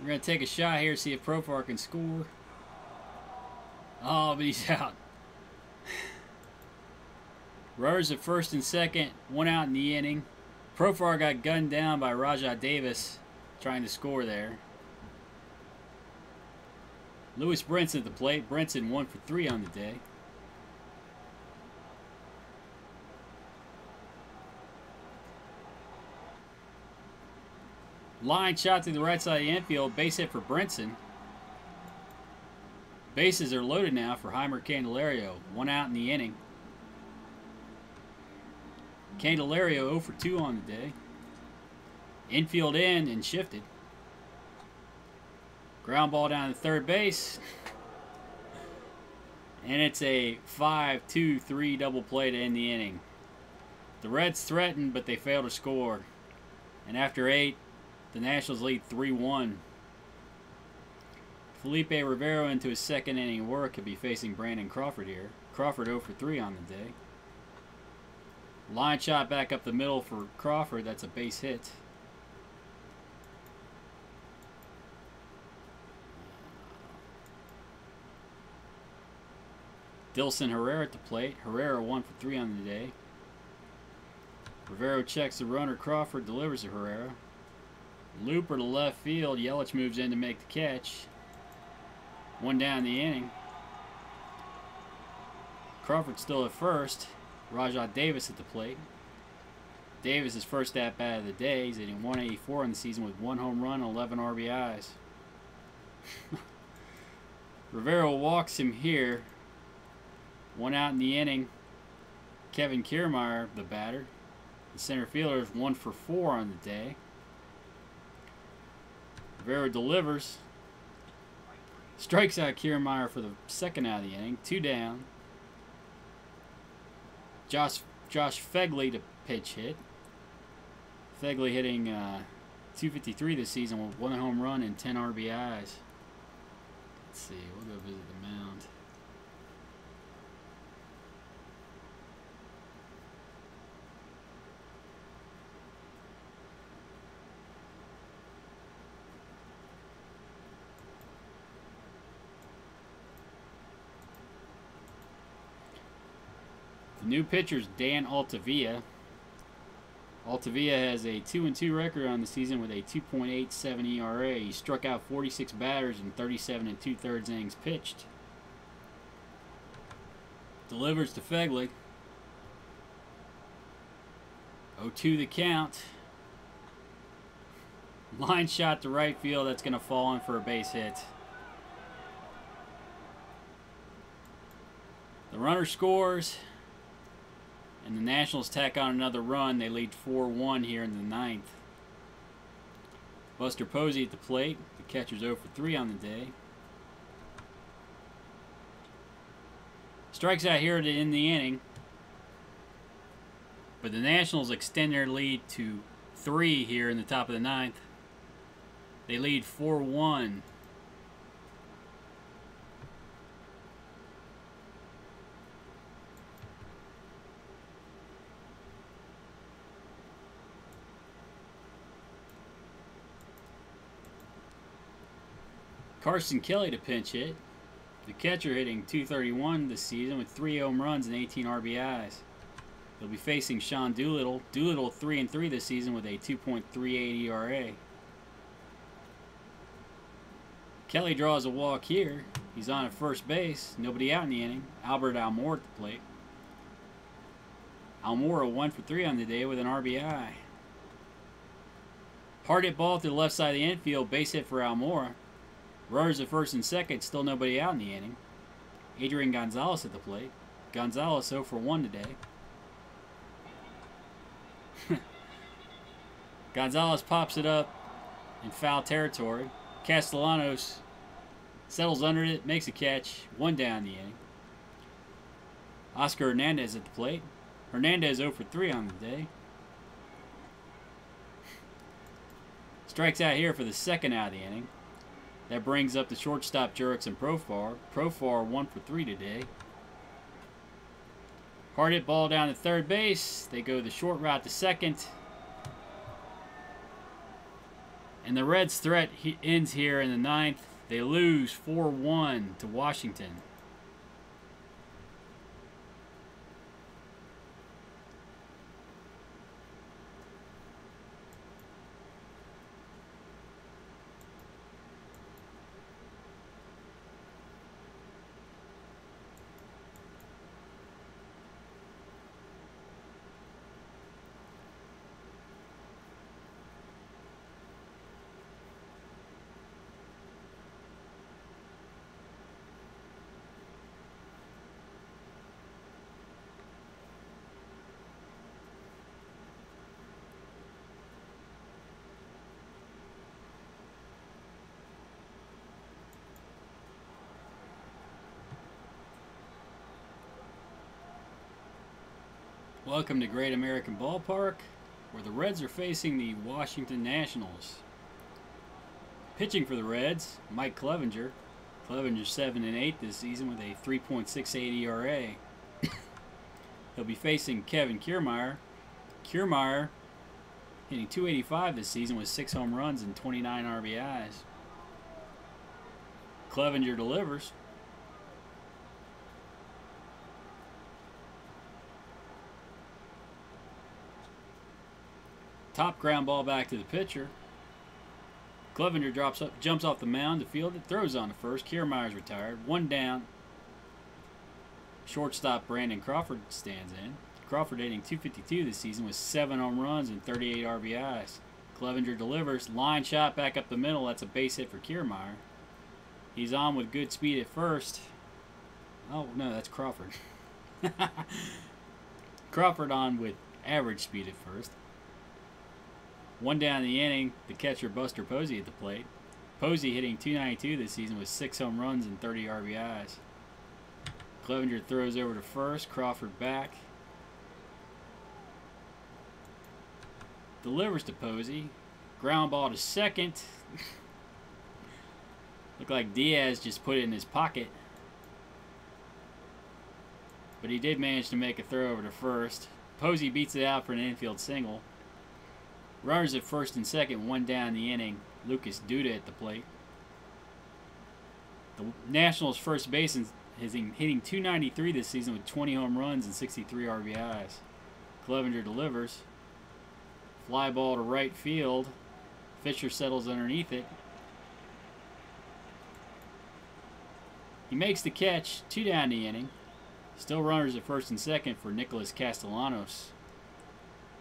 We're going to take a shot here, see if Profar can score. Oh, but he's out. Runners at first and second, 1 out in the inning. Profar got gunned down by Rajah Davis trying to score there. Lewis Brinson at the plate. Brinson 1 for 3 on the day. Line shot to the right side of the infield. Base hit for Brinson. Bases are loaded now for Heimer Candelario. 1 out in the inning. Candelario 0 for 2 on the day. Infield in and shifted. Ground ball down to third base. And it's a 5-2-3 double play to end the inning. The Reds threaten, but they fail to score. And after 8, the Nationals lead 3-1. Felipe Rivero into his second inning work. He'll be facing Brandon Crawford here. Crawford 0 for 3 on the day. Line shot back up the middle for Crawford. That's a base hit. Dilson Herrera at the plate. Herrera 1 for 3 on the day. Rivero checks the runner. Crawford delivers to Herrera. Looper to left field. Yelich moves in to make the catch. 1 down the inning. Crawford still at first. Rajah Davis at the plate. Davis is first at bat of the day. He's hitting 184 in the season with 1 home run and 11 RBIs. Rivero walks him here. 1 out in the inning. Kevin Kiermaier, the batter. The center fielder is 1 for 4 on the day. Rivero delivers. Strikes out Kiermaier for the second out of the inning. 2 down. Josh Phegley to pitch hit. Phegley hitting .253 this season with 1 home run and 10 RBIs. Let's see, we'll go visit the mound. The new pitcher's Dan Altavilla. Altavilla has a 2-2 record on the season with a 2.87 ERA. He struck out 46 batters in 37 2/3 innings pitched. Delivers to Phegley. 0-2 the count. Line shot to right field. That's going to fall in for a base hit. The runner scores. And the Nationals tack on another run. They lead 4-1 here in the ninth. Buster Posey at the plate. The catcher's 0 for 3 on the day. Strikes out here to end the inning. But the Nationals extend their lead to 3 here in the top of the ninth. They lead 4-1. Carson Kelly to pinch hit. The catcher hitting .231 this season with 3 home runs and 18 RBIs. He'll be facing Sean Doolittle. Doolittle 3-3 this season with a 2.38 ERA. Kelly draws a walk here. He's on at first base. Nobody out in the inning. Albert Almora at the plate. Almora 1 for 3 on the day with an RBI. Hard hit ball to the left side of the infield. Base hit for Almora. Runners at first and second, still nobody out in the inning. Adrian Gonzalez at the plate. Gonzalez 0 for 1 today. Gonzalez pops it up in foul territory. Castellanos settles under it, makes a catch, 1 down in the inning. Oscar Hernandez at the plate. Hernandez 0 for 3 on the day. Strikes out here for the second out of the inning. That brings up the shortstop Jurickson Profar. Profar 1 for 3 today. Hard hit ball down to third base. They go the short route to second. And the Reds' threat ends here in the ninth. They lose 4-1 to Washington. Welcome to Great American Ballpark, where the Reds are facing the Washington Nationals. Pitching for the Reds, Mike Clevinger. Clevinger 7-8 this season with a 3.68 ERA. He'll be facing Kevin Kiermaier. Kiermaier hitting .285 this season with 6 home runs and 29 RBIs. Clevinger delivers. Top ground ball back to the pitcher. Clevinger jumps off the mound to field it, throws on to first. Kiermaier's retired. 1 down. Shortstop Brandon Crawford stands in. Crawford hitting .252 this season with 7 home runs and 38 RBIs. Clevinger delivers. Line shot back up the middle. That's a base hit for Kiermaier. He's on with good speed at first. Oh, no, that's Crawford. Crawford on with average speed at first. 1 down in the inning, the catcher Buster Posey at the plate. Posey hitting .292 this season with 6 home runs and 30 RBIs. Clevinger throws over to first, Crawford back. Delivers to Posey. Ground ball to second. Looked like Diaz just put it in his pocket. But he did manage to make a throw over to first. Posey beats it out for an infield single. Runners at first and second, 1 down in the inning. Lucas Duda at the plate. The Nationals' first baseman is hitting .293 this season with 20 home runs and 63 RBIs. Clevinger delivers. Fly ball to right field. Fisher settles underneath it. He makes the catch, 2 down the inning. Still runners at first and second for Nicholas Castellanos.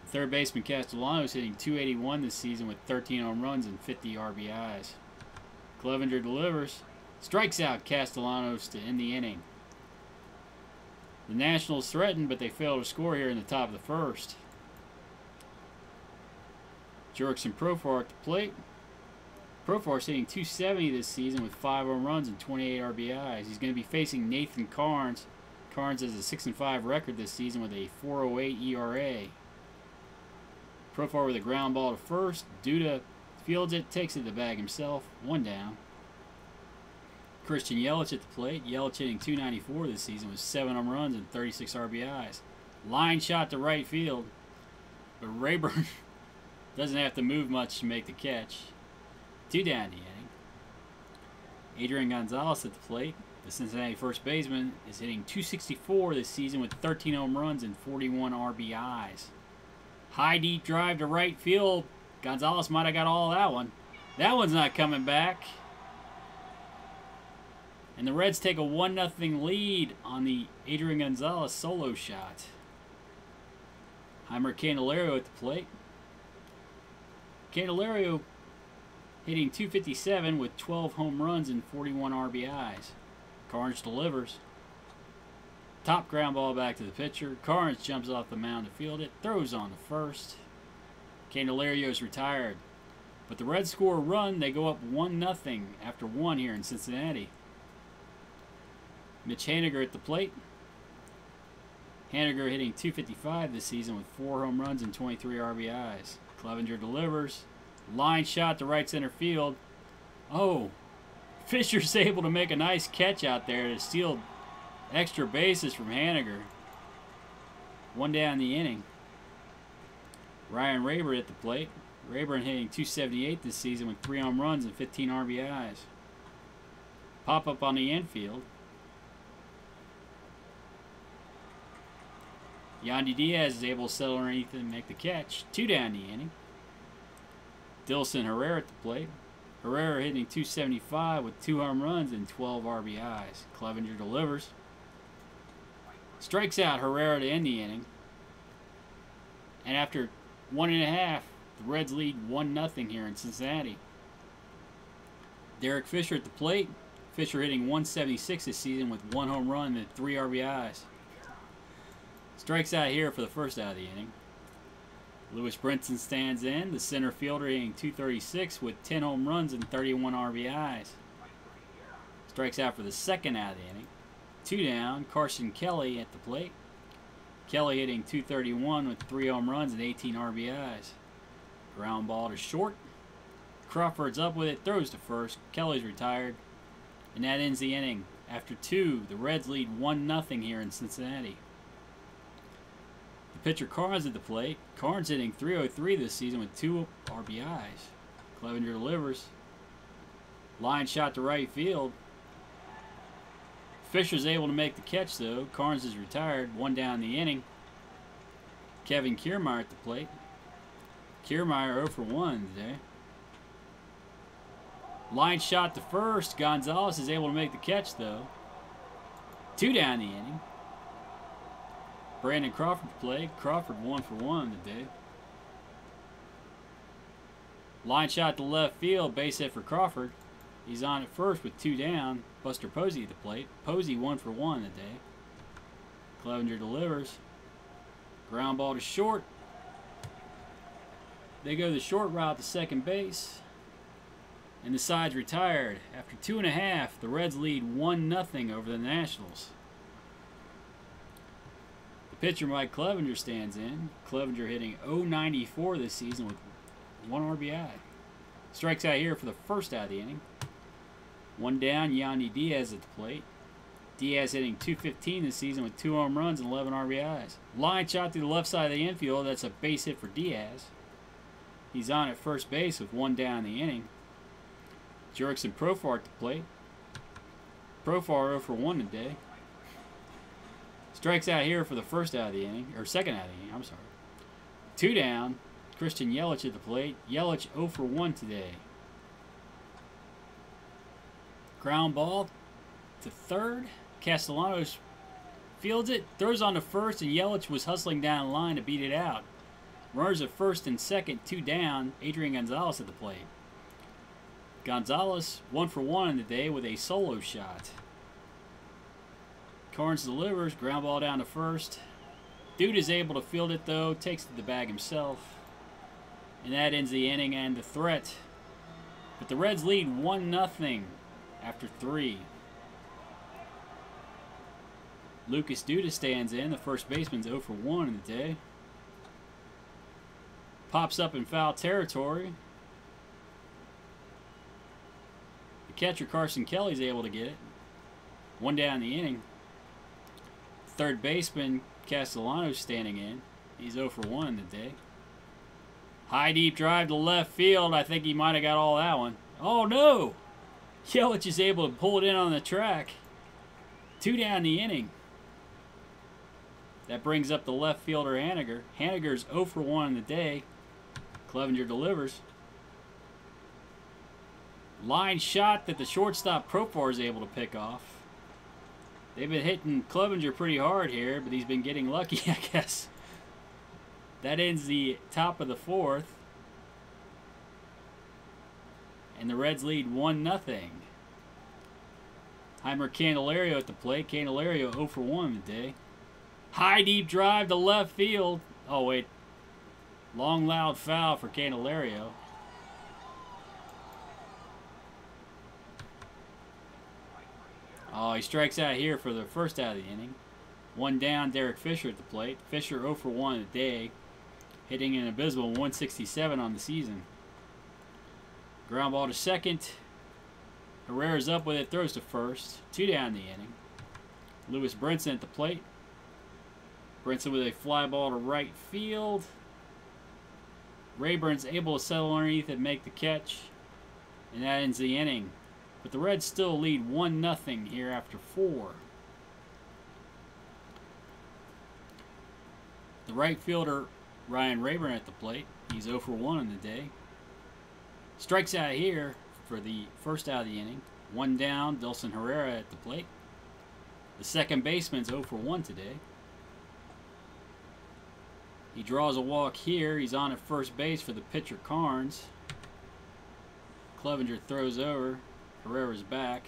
Third baseman Castellanos hitting .281 this season with 13 home runs and 50 RBIs. Clevinger delivers. Strikes out Castellanos to end the inning. The Nationals threatened, but they failed to score here in the top of the first. Jurickson Profar at the plate. Profar's hitting .270 this season with 5 home runs and 28 RBIs. He's going to be facing Nathan Carnes. Carnes has a 6-5 record this season with a 4.08 ERA. Profar with a ground ball to first. Duda fields it, takes it to the bag himself. 1 down. Christian Yelich at the plate. Yelich hitting .294 this season with 7 home runs and 36 RBIs. Line shot to right field, but Rayburn doesn't have to move much to make the catch. 2 down in the inning. Adrian Gonzalez at the plate. The Cincinnati first baseman is hitting .264 this season with 13 home runs and 41 RBIs. High deep drive to right field. Gonzalez might have got all that one. That one's not coming back. And the Reds take a 1-0 lead on the Adrian Gonzalez solo shot. Heimer Candelario at the plate. Candelario hitting .257 with 12 home runs and 41 RBIs. Carnes delivers. Top ground ball back to the pitcher. Carnes jumps off the mound to field it. Throws on to first. Candelario's retired. But the Reds score a run. They go up 1-0 after 1 here in Cincinnati. Mitch Haniger at the plate. Haniger hitting .255 this season with 4 home runs and 23 RBIs. Clevenger delivers. Line shot to right center field. Oh, Fisher's able to make a nice catch out there to steal extra bases from Haniger. 1 down in the inning. Ryan Rayburn at the plate. Rayburn hitting .278 this season with 3 home runs and 15 RBIs. Pop up on the infield. Yandy Diaz is able to settle underneath and make the catch. 2 down the inning. Dilson Herrera at the plate. Herrera hitting .275 with 2 home runs and 12 RBIs. Clevenger delivers. Strikes out Herrera to end the inning. And after 1.5, the Reds lead 1-0 here in Cincinnati. Derek Fisher at the plate. Fisher hitting .176 this season with 1 home run and 3 RBIs. Strikes out here for the first out of the inning. Lewis Brinson stands in. The center fielder hitting .236 with 10 home runs and 31 RBIs. Strikes out for the second out of the inning. 2 down. Carson Kelly at the plate. Kelly hitting .231 with 3 home runs and 18 RBIs. Ground ball to short. Crawford's up with it. Throws to first. Kelly's retired. And that ends the inning. After 2, the Reds lead 1-0 here in Cincinnati. The pitcher Carnes at the plate. Carnes hitting .303 this season with 2 RBIs. Clevenger delivers. Line shot to right field. Fisher's able to make the catch though. Carnes is retired. 1 down in the inning. Kevin Kiermaier at the plate. Kiermaier 0 for 1 today. Line shot to first. Gonzalez is able to make the catch though. 2 down in the inning. Brandon Crawford to play. Crawford 1 for 1 today. Line shot to left field. Base hit for Crawford. He's on at first with 2 down. Buster Posey at the plate. Posey 1 for 1 today. Clevenger delivers. Ground ball to short. They go the short route to second base. And the side's retired. After 2.5, the Reds lead 1-0 over the Nationals. Pitcher Mike Clevenger stands in. Clevenger hitting .094 this season with 1 RBI. Strikes out here for the first out of the inning. 1 down, Yandy Diaz at the plate. Diaz hitting .215 this season with 2 home runs and 11 RBIs. Line shot through the left side of the infield. That's a base hit for Diaz. He's on at first base with 1 down in the inning. Jurickson Profar at the plate. Profar 0 for 1 today. Strikes out here for the first out of the inning, or second out of the inning, I'm sorry. 2 down, Christian Yelich at the plate. Yelich 0 for 1 today. Ground ball to third. Castellanos fields it, throws on to first, and Yelich was hustling down the line to beat it out. Runners at first and second, 2 down. Adrian Gonzalez at the plate. Gonzalez 1 for 1 today with a solo shot. Carnes delivers, ground ball down to first. Dude is able to field it though, takes it to the bag himself. And that ends the inning and the threat. But the Reds lead 1-0 after 3. Lucas Duda stands in. The first baseman's 0 for 1 in the day. Pops up in foul territory. The catcher, Carson Kelly's able to get it. 1 down in the inning. Third baseman, Castellanos standing in. He's 0 for 1 in the day. High deep drive to left field. I think he might have got all that one. Oh no! Yelich is able to pull it in on the track. 2 down in the inning. That brings up the left fielder, Haniger. Haniger's 0 for 1 in the day. Clevenger delivers. Line shot that the shortstop Profar is able to pick off. They've been hitting Clevenger pretty hard here, but he's been getting lucky, I guess. That ends the top of the 4th. And the Reds lead 1-0. Heimer Candelario at the plate. Candelario 0 for 1 in the day. High deep drive to left field. Oh, wait. Long, loud foul for Candelario. Oh, he strikes out here for the first out of the inning. 1 down, Derek Fisher at the plate. Fisher 0 for 1 in the day. Hitting an abysmal 167 on the season. Ground ball to second. Herrera's up with it, throws to first. 2 down the inning. Lewis Brinson at the plate. Brinson with a fly ball to right field. Rayburn's able to settle underneath and make the catch. And that ends the inning. But the Reds still lead 1-0 here after 4. The right fielder, Ryan Rayburn at the plate. He's 0 for 1 in the day. Strikes out here for the first out of the inning. 1 down, Dilson Herrera at the plate. The second baseman's 0 for 1 today. He draws a walk here. He's on at first base for the pitcher, Carnes. Clevenger throws over. Herrera's back.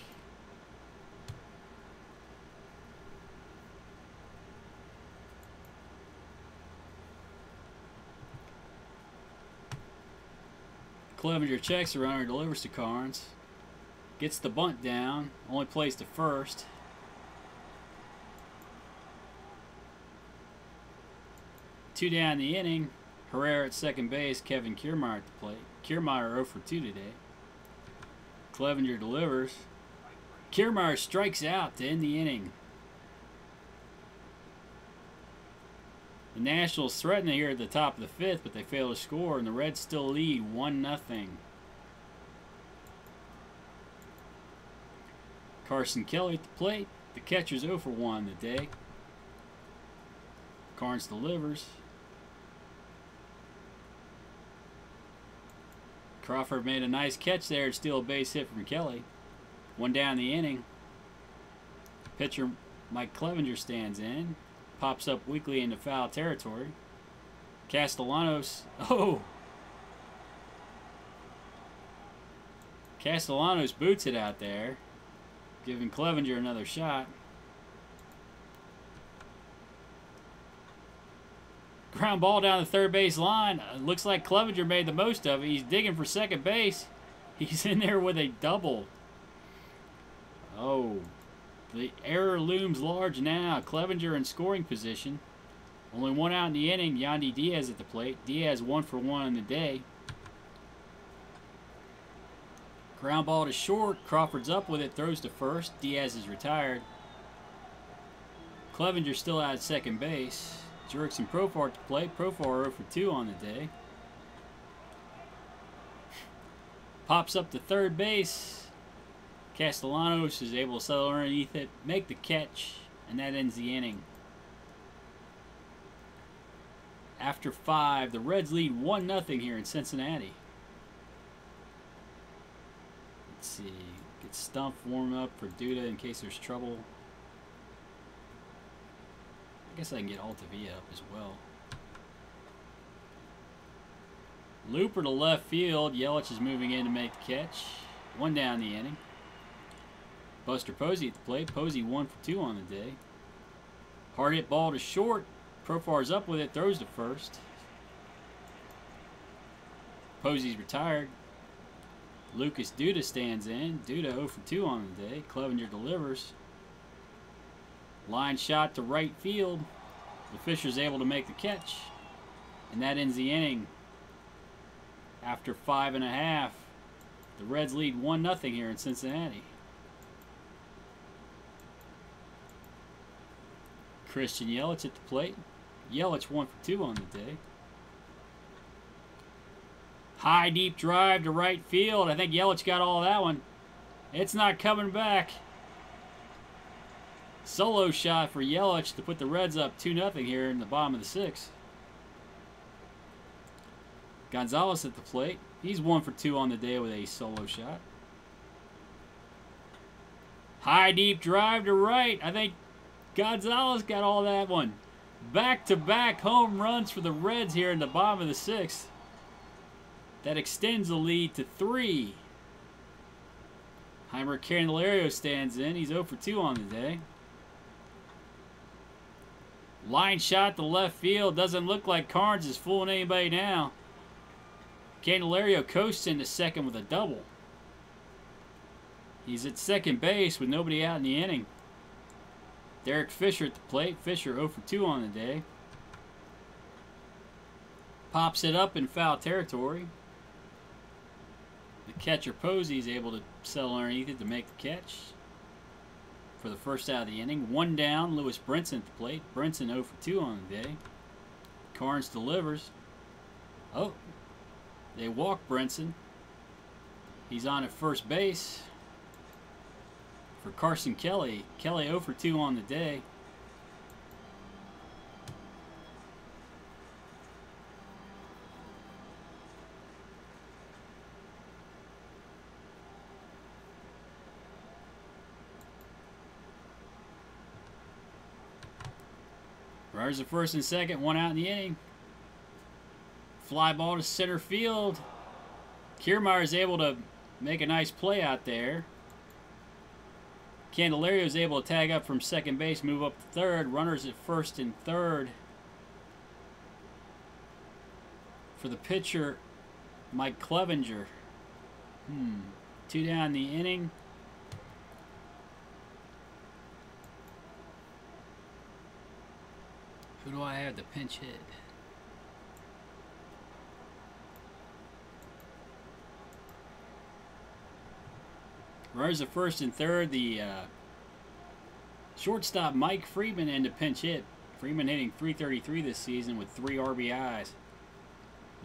Clevenger checks the runner, delivers to Carnes. Gets the bunt down. Only plays to first. Two down the inning. Herrera at second base. Kevin Kiermaier at the plate. Kiermaier 0 for 2 today. Clevenger delivers. Kiermaier strikes out to end the inning. The Nationals threaten here at the top of the 5th, but they fail to score, and the Reds still lead 1-0. Carson Kelly at the plate. The catcher's 0 for 1 today. Carnes delivers. Crawford made a nice catch there to steal a base hit from Kelly. 1 down the inning. Pitcher Mike Clevenger stands in. Pops up weakly into foul territory. Castellanos. Oh! Castellanos boots it out there, giving Clevenger another shot. Ground ball down the third base line. Looks like Clevenger made the most of it. He's digging for second base. He's in there with a double. Oh. The error looms large now. Clevenger in scoring position. Only 1 out in the inning. Yandy Diaz at the plate. Diaz 1 for 1 in the day. Ground ball to short. Crawford's up with it. Throws to first. Diaz is retired. Clevenger still out at second base. Jurickson Profar at the plate. Profar 0 for 2 on the day. Pops up to third base. Castellanos is able to settle underneath it, make the catch, and that ends the inning. After 5, the Reds lead 1-0 here in Cincinnati. Let's see. Get Stump warm up for Duda in case there's trouble. I guess I can get Altavia up as well. Looper to left field. Yelich is moving in to make the catch. 1 down the inning. Buster Posey at the plate. Posey 1 for 2 on the day. Hard hit ball to short. Profar's up with it, throws to first. Posey's retired. Lucas Duda stands in. Duda 0 for 2 on the day. Clevenger delivers. Line shot to right field. The Fisher's able to make the catch. And that ends the inning. After 5.5, the Reds lead 1-0 here in Cincinnati. Christian Yelich at the plate. Yelich 1 for 2 on the day. High deep drive to right field. I think Yelich got all of that one. It's not coming back. Solo shot for Yelich to put the Reds up 2-0 here in the bottom of the 6th. Gonzalez at the plate. He's 1 for 2 on the day with a solo shot. High deep drive to right. I think Gonzalez got all that one. Back-to-back home runs for the Reds here in the bottom of the 6th. That extends the lead to 3. Heimer Candelario stands in. He's 0 for 2 on the day. Line shot to left field. Doesn't look like Carnes is fooling anybody now. Candelario coasts into second with a double. He's at second base with nobody out in the inning. Derek Fisher at the plate. Fisher 0 for 2 on the day. Pops it up in foul territory. The catcher Posey is able to settle underneath it to make the catch for the first out of the inning. 1 down, Lewis Brinson at the plate. Brinson 0 for 2 on the day. Carnes delivers. Oh, they walk Brinson. He's on at first base for Carson Kelly. Kelly 0 for 2 on the day. Runners at first and second, 1 out in the inning. Fly ball to center field. Kiermaier is able to make a nice play out there. Candelario is able to tag up from second base, move up to third. Runners at first and third. For the pitcher, Mike Clevenger. 2 down in the inning. Who do I have to pinch hit? Runners at first and third. The shortstop Mike Freeman in to pinch hit. Freeman hitting .333 this season with 3 RBIs.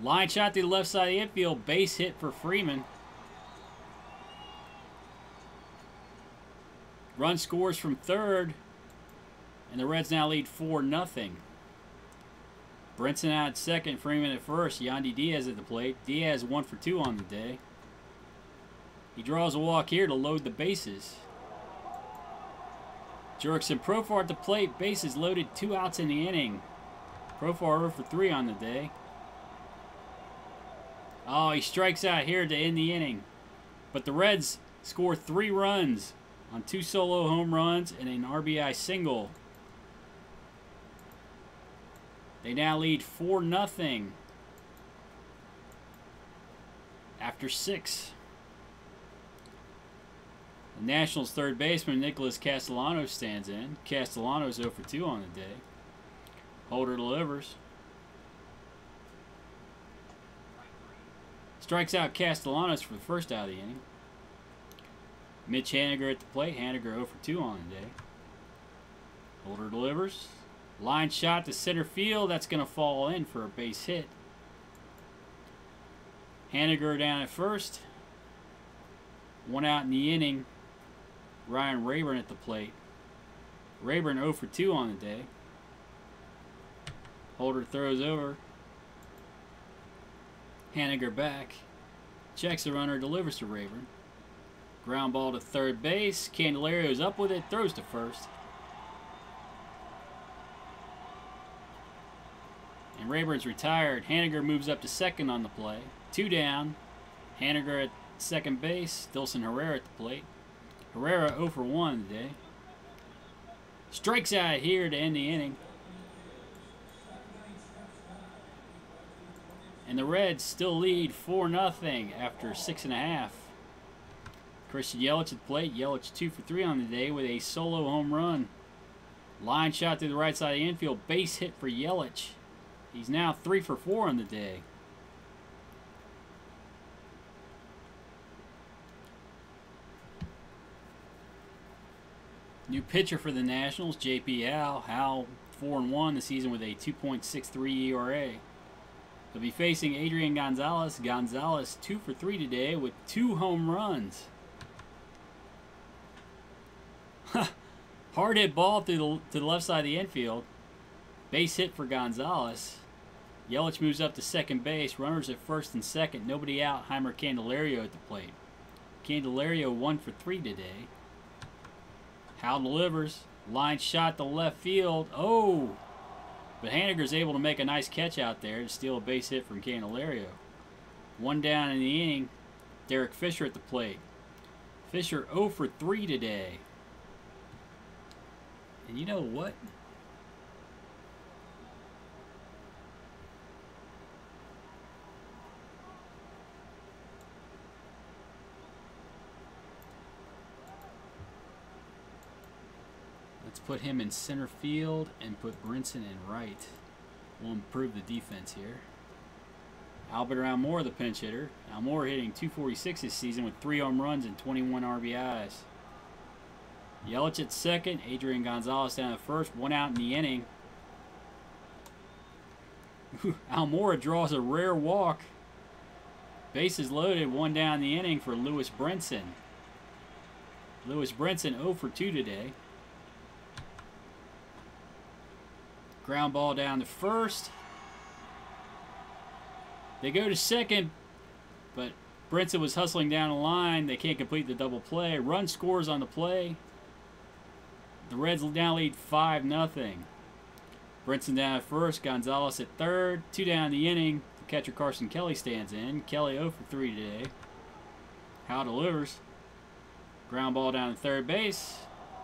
Line shot to the left side of the infield. Base hit for Freeman. Run scores from third. And the Reds now lead 4-0. Brinson out at second, Freeman at first. Yandy Diaz at the plate. Diaz 1 for 2 on the day. He draws a walk here to load the bases. Jurickson Profar at the plate. Bases loaded, 2 outs in the inning. Profar 0 for 3 on the day. Oh, he strikes out here to end the inning. But the Reds score 3 runs on 2 solo home runs and an RBI single. They now lead 4-0 after 6. The Nationals' third baseman, Nicholas Castellanos, stands in. Castellanos 0 for 2 on the day. Holder delivers. Strikes out Castellanos for the first out of the inning. Mitch Haniger at the plate. Haniger 0 for 2 on the day. Holder delivers. Line shot to center field. That's going to fall in for a base hit. Haniger down at first. 1 out in the inning. Ryan Rayburn at the plate. Rayburn 0 for 2 on the day. Holder throws over. Haniger back. Checks the runner, delivers to Rayburn. Ground ball to third base. Candelario's up with it, throws to first. And Rayburn's retired. Haniger moves up to second on the play. 2 down. Haniger at second base. Dilson Herrera at the plate. Herrera 0 for 1 today. Strikes out here to end the inning. And the Reds still lead 4-0 after 6.5. Christian Yelich at the plate. Yelich 2 for 3 on the day with a solo home run. Line shot to the right side of the infield. Base hit for Yelich. He's now 3 for 4 on the day. New pitcher for the Nationals, J.P. Howell. Howell 4-1 the season with a 2.63 ERA. He'll be facing Adrian Gonzalez. Gonzalez 2 for 3 today with 2 home runs. Hard hit ball to the left side of the infield. Base hit for Gonzalez. Yelich moves up to second base. Runners at first and second. Nobody out. Heimer Candelario at the plate. Candelario 1 for 3 today. Howell delivers. Line shot to left field. Oh! But Haniger's able to make a nice catch out there to steal a base hit from Candelario. 1 down in the inning. Derek Fisher at the plate. Fisher 0 for 3 today. And you know what? Let's put him in center field and put Brinson in right. We'll improve the defense here. Albert Almora, the pinch hitter. Almora hitting .246 this season with 3 home runs and 21 RBIs. Yelich at second. Adrian Gonzalez down at first. 1 out in the inning. Almora draws a rare walk. Bases loaded. 1 down in the inning for Lewis Brinson. Lewis Brinson 0 for 2 today. Ground ball down to first. They go to second, but Brinson was hustling down the line. They can't complete the double play. Run scores on the play. The Reds now lead 5-0. Brinson down at first. Gonzalez at third. 2 down in the inning. The catcher Carson Kelly stands in. Kelly 0 for 3 today. Howell delivers. Ground ball down to third base.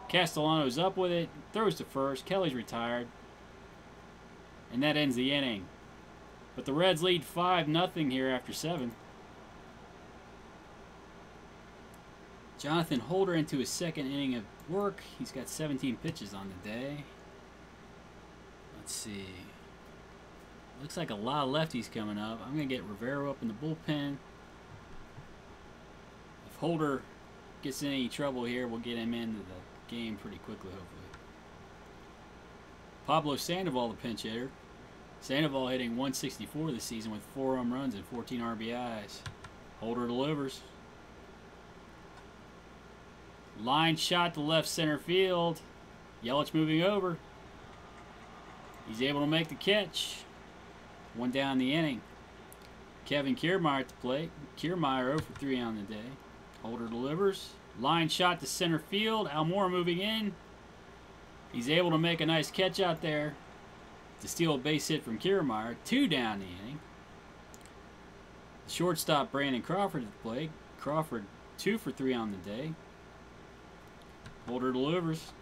Castellano's up with it. Throws to first. Kelly's retired. And that ends the inning. But the Reds lead 5-0 here after 7. Jonathan Holder into his second inning of work. He's got 17 pitches on the day. Let's see. Looks like a lot of lefties coming up. I'm going to get Rivero up in the bullpen. If Holder gets in any trouble here, we'll get him into the game pretty quickly, hopefully. Pablo Sandoval, the pinch hitter. Sandoval hitting .164 this season with 4 home runs and 14 RBIs. Holder delivers. Line shot to left center field. Yelich moving over. He's able to make the catch. 1 down the inning. Kevin Kiermaier at the plate. Kiermaier 0 for 3 on the day. Holder delivers. Line shot to center field. Almora moving in. He's able to make a nice catch out there to steal a base hit from Kiermaier. 2 down the inning. Shortstop Brandon Crawford at the plate. Crawford 2 for 3 on the day. Holder delivers.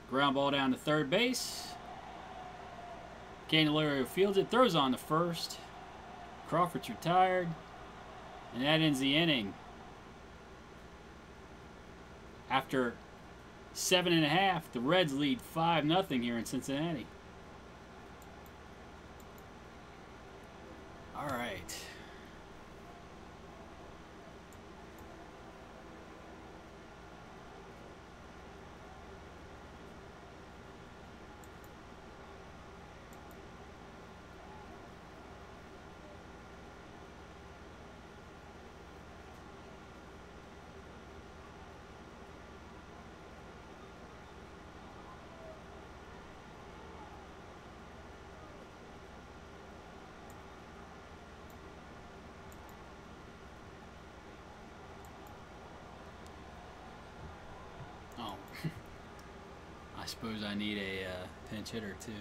Ground ball down to third base. Candelario fields it. Throws on to first. Crawford's retired. And that ends the inning. After 7.5, the Reds lead 5-0 here in Cincinnati. All right. I suppose I need a pinch hitter too.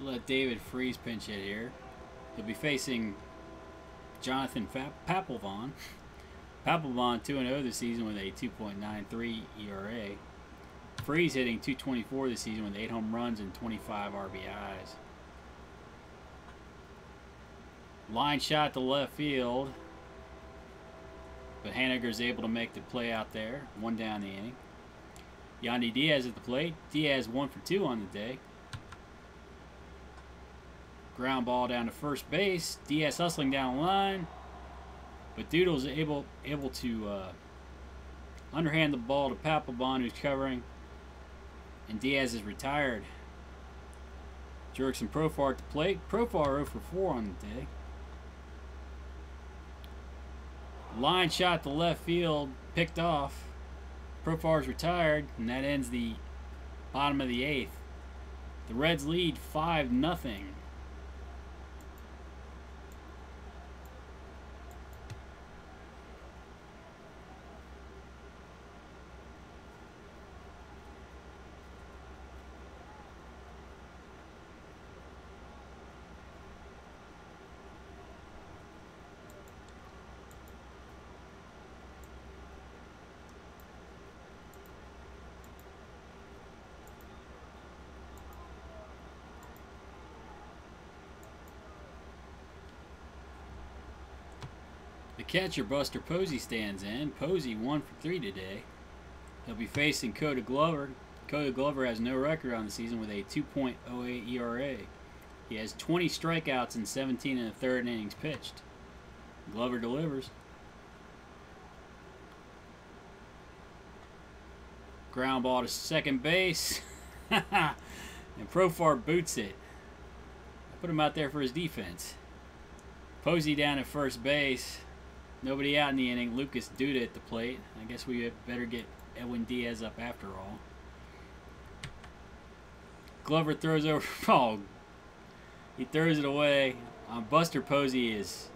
We'll let David Freese pinch hit here. He'll be facing Jonathan Papelbon. Papelbon 2-0 this season with a 2.93 ERA. Freese hitting .224 this season with 8 home runs and 25 RBIs. Line shot to left field, but Haniger's able to make the play out there. 1 down the inning. Yandy Diaz at the plate. Diaz 1 for 2 on the day. Ground ball down to first base. Diaz hustling down the line, but Doodle's able to underhand the ball to Papelbon, who's covering, and Diaz is retired. Jurickson Profar at the plate. Profar 0 for 4 on the day. Line shot to left field, picked off. Profar's retired, and that ends the bottom of the 8th. The Reds lead 5-0. The catcher, Buster Posey, stands in. Posey 1 for 3 today. He'll be facing Coda Glover. Coda Glover has no record on the season with a 2.08 ERA. He has 20 strikeouts in 17 1/3 innings pitched. Glover delivers. Ground ball to second base. And Profar boots it. I put him out there for his defense. Posey down at first base. Nobody out in the inning. Lucas Duda at the plate. I guess we better get Edwin Diaz up after all. Glover throws over. Oh, he throws it away. Buster Posey is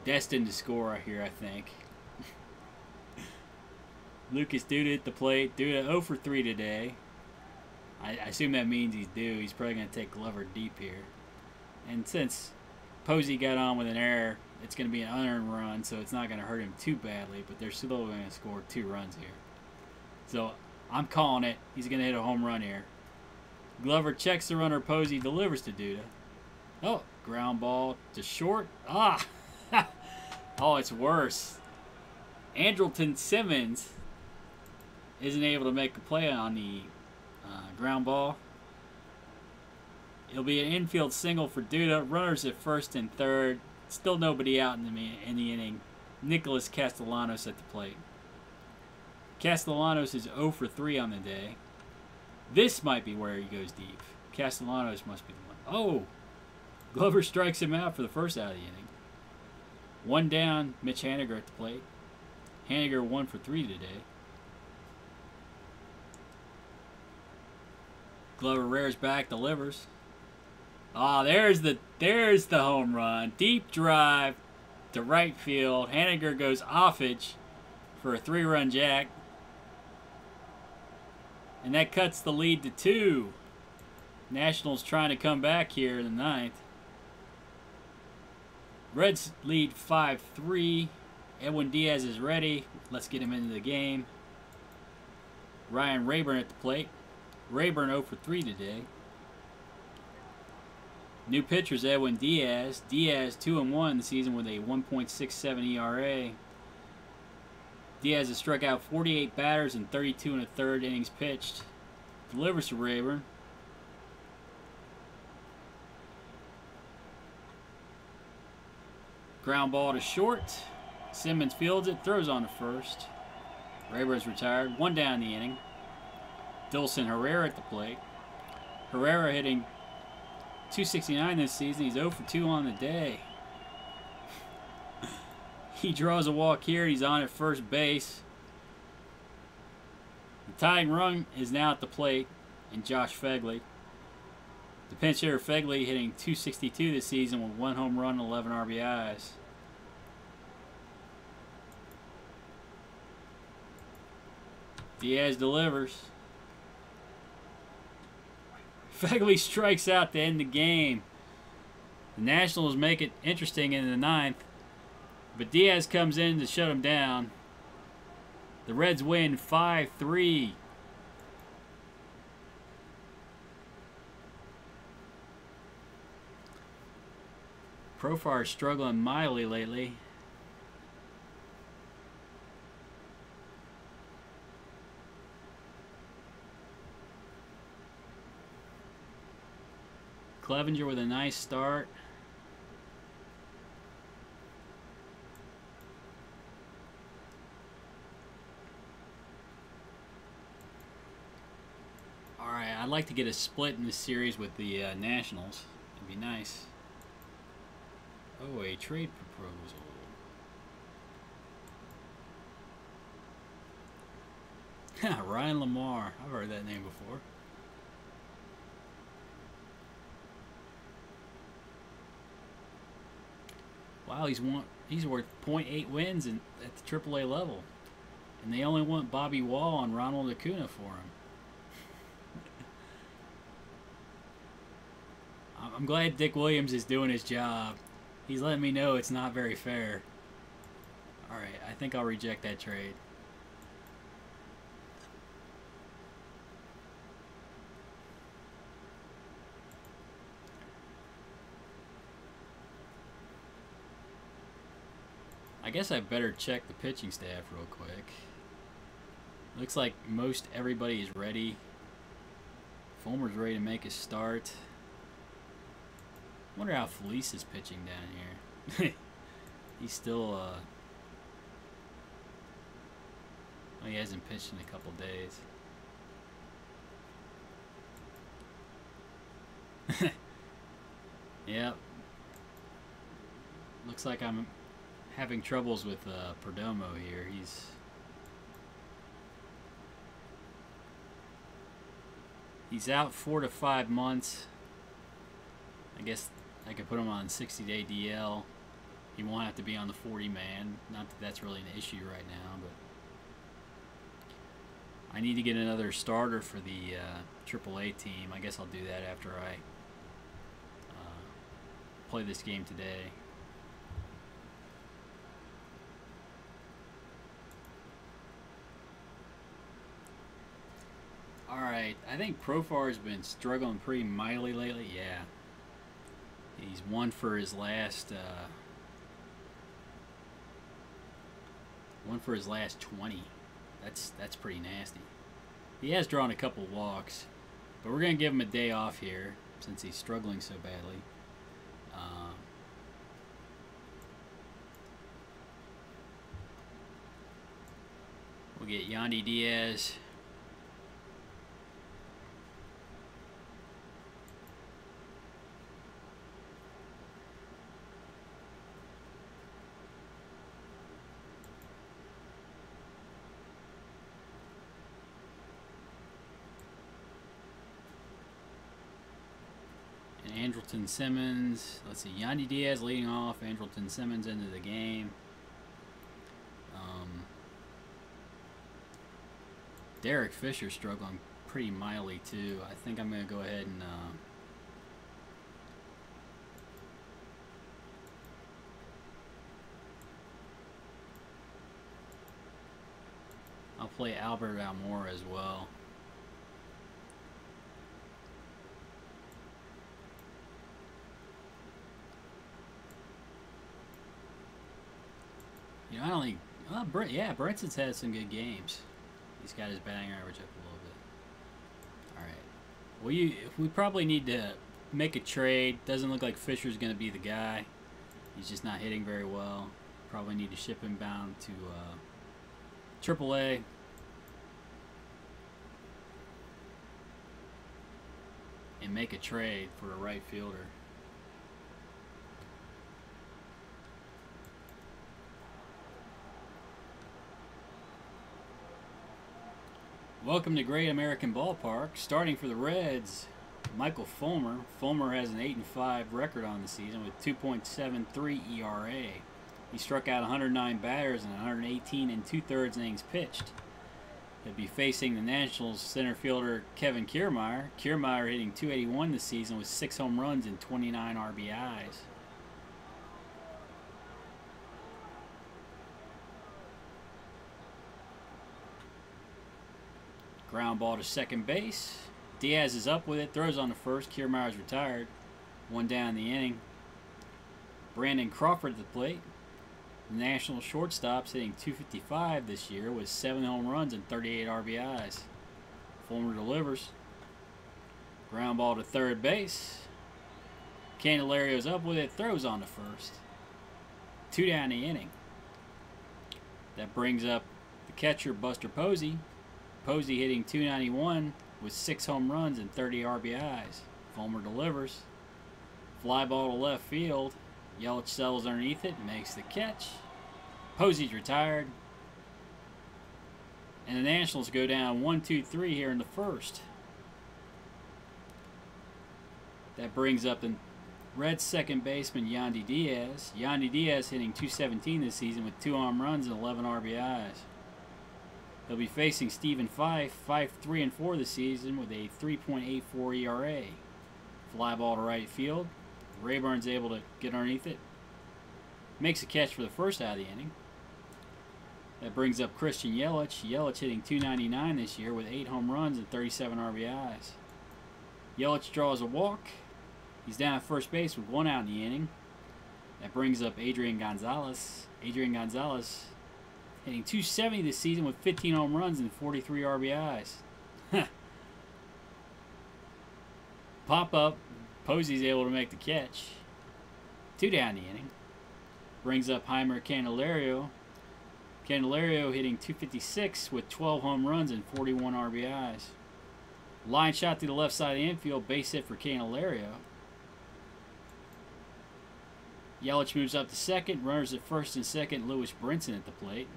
destined to score here, I think. Lucas Duda at the plate. Duda 0 for 3 today. I assume that means he's due. He's probably going to take Glover deep here. And since Posey got on with an error, it's going to be an unearned run, so it's not going to hurt him too badly, but they're still going to score 2 runs here. So I'm calling it. He's going to hit a home run here. Glover checks the runner. Posey delivers to Duda. Oh, ground ball to short. Ah! Oh, it's worse. Andrelton Simmons isn't able to make a play on the ground ball. It'll be an infield single for Duda. Runners at first and third. Still nobody out in the inning. Nicholas Castellanos at the plate. Castellanos is 0 for 3 on the day. This might be where he goes deep. Castellanos must be the one. Oh! Glover strikes him out for the first out of the inning. 1 down, Mitch Haniger at the plate. Haniger 1 for 3 today. Glover rears back, delivers. Ah, there's the home run. Deep drive to right field. Haniger goes offage for a 3-run jack. And that cuts the lead to 2. Nationals trying to come back here in the 9th. Reds lead 5-3. Edwin Diaz is ready. Let's get him into the game. Ryan Rayburn at the plate. Rayburn 0 for 3 today. New pitchers, Edwin Diaz. Diaz 2-1 the season with a 1.67 ERA. Diaz has struck out 48 batters in 32 1/3 innings pitched. Delivers to Rayburn. Ground ball to short. Simmons fields it, throws on to first. Rayburn's retired. 1 down the inning. Dilson Herrera at the plate. Herrera hitting .269 this season. He's 0 for 2 on the day. He draws a walk here. He's on at first base. The tying run is now at the plate, and Josh Fegley. The pinch hitter Fegley hitting .262 this season with 1 home run and 11 RBIs. Diaz delivers. Phegley strikes out to end the game. The Nationals make it interesting in the 9th, but Diaz comes in to shut him down. The Reds win 5-3. Profar is struggling mightily lately. Clevenger with a nice start. Alright, I'd like to get a split in this series with the Nationals. It'd be nice. Oh, a trade proposal. Ryan Lamar. I've heard that name before. Wow, he's worth 0.8 wins at the AAA level. And they only want Bobby Wall and Ronald Acuna for him. I'm glad Dick Williams is doing his job. He's letting me know it's not very fair. Alright, I think I'll reject that trade. I guess I better check the pitching staff real quick. Looks like most everybody is ready. Fulmer's ready to make a start. Wonder how Felice is pitching down here. He's still, well, he hasn't pitched in a couple days. Yep. Looks like I'm having troubles with Perdomo here. He's out 4 to 5 months. I guess I could put him on 60-day DL. He won't have to be on the 40-man. Not that that's really an issue right now, but I need to get another starter for the AAA team. I guess I'll do that after I play this game today. Alright, I think Profar has been struggling pretty mightily lately. Yeah. He's one for his last 20. That's pretty nasty. He has drawn a couple walks, but we're gonna give him a day off here since he's struggling so badly. We'll get Yandy Diaz. Andrelton Simmons. Let's see. Yandy Diaz leading off. Andrelton Simmons into the game. Derek Fisher struggling pretty mildly too. I think I'm going to go ahead and I'll play Albert Almora as well. You know, I don't think. Yeah, Brinson's had some good games. He's got his batting average up a little bit. All right. Well, we probably need to make a trade. Doesn't look like Fisher's going to be the guy. He's just not hitting very well. Probably need to ship him down to AAA. And make a trade for a right fielder. Welcome to Great American Ballpark. Starting for the Reds, Michael Fulmer. Fulmer has an 8-5 record on the season with 2.73 ERA. He struck out 109 batters and 118 2/3 innings pitched. He'll be facing the Nationals center fielder Kevin Kiermaier. Kiermaier hitting .281 this season with 6 home runs and 29 RBIs. Ground ball to second base. Diaz is up with it, throws on the first. Kiermaier's retired. 1 down in the inning. Brandon Crawford at the plate. The National shortstop's hitting .255 this year with 7 home runs and 38 RBIs. Fulmer delivers. Ground ball to third base. Candelario's up with it, throws on the first. 2 down in the inning. That brings up the catcher Buster Posey. Posey hitting .291 with 6 home runs and 30 RBIs. Fulmer delivers. Fly ball to left field. Yelich settles underneath it, makes the catch. Posey's retired. And the Nationals go down 1-2-3 here in the first. That brings up the Reds second baseman Yandy Diaz. Yandy Diaz hitting .217 this season with 2 home runs and 11 RBIs. They'll be facing Stephen Fife. Fife 3-4 this season with a 3.84 ERA. Fly ball to right field. Rayburn's able to get underneath it. Makes a catch for the first out of the inning. That brings up Christian Yelich. Yelich hitting .299 this year with 8 home runs and 37 RBIs. Yelich draws a walk. He's down at first base with 1 out in the inning. That brings up Adrian Gonzalez. Adrian Gonzalez hitting .270 this season with 15 home runs and 43 RBIs. Pop up. Posey's able to make the catch. 2 down the inning. Brings up Jeimer Candelario. Candelario hitting .256 with 12 home runs and 41 RBIs. Line shot to the left side of the infield. Base hit for Candelario. Yelich moves up to second. Runners at first and second. Lewis Brinson at the plate.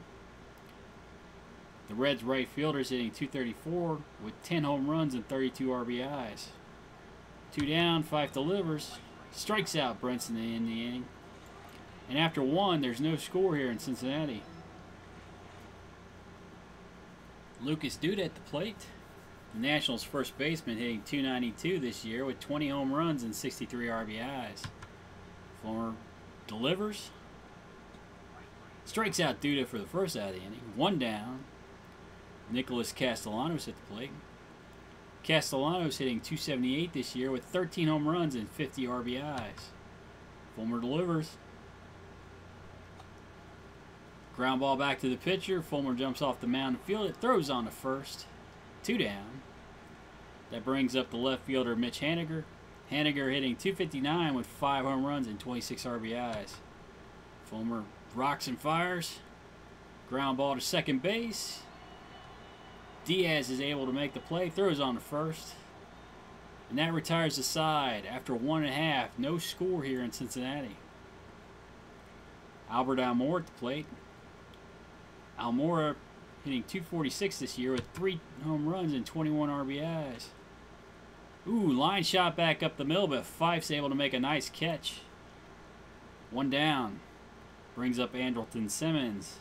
The Reds right fielder's hitting .234 with 10 home runs and 32 RBIs. 2 down, Fife delivers, strikes out Brinson in the inning. And after 1, there's no score here in Cincinnati. Lucas Duda at the plate. The Nationals first baseman hitting .292 this year with 20 home runs and 63 RBIs. Fulmer delivers. Strikes out Duda for the first out of the inning. 1 down. Nicholas Castellanos at the plate. Castellanos hitting .278 this year with 13 home runs and 50 RBIs. Fulmer delivers. Ground ball back to the pitcher. Fulmer jumps off the mound and field. It throws on the first. 2 down. That brings up the left fielder Mitch Haniger. Haniger hitting .259 with 5 home runs and 26 RBIs. Fulmer rocks and fires. Ground ball to second base. Diaz is able to make the play, throws on the first. And that retires the side after 1.5. No score here in Cincinnati. Albert Almora at the plate. Almora hitting .246 this year with 3 home runs and 21 RBIs. Ooh, line shot back up the middle, but Fife's able to make a nice catch. 1 down. Brings up Andrelton Simmons.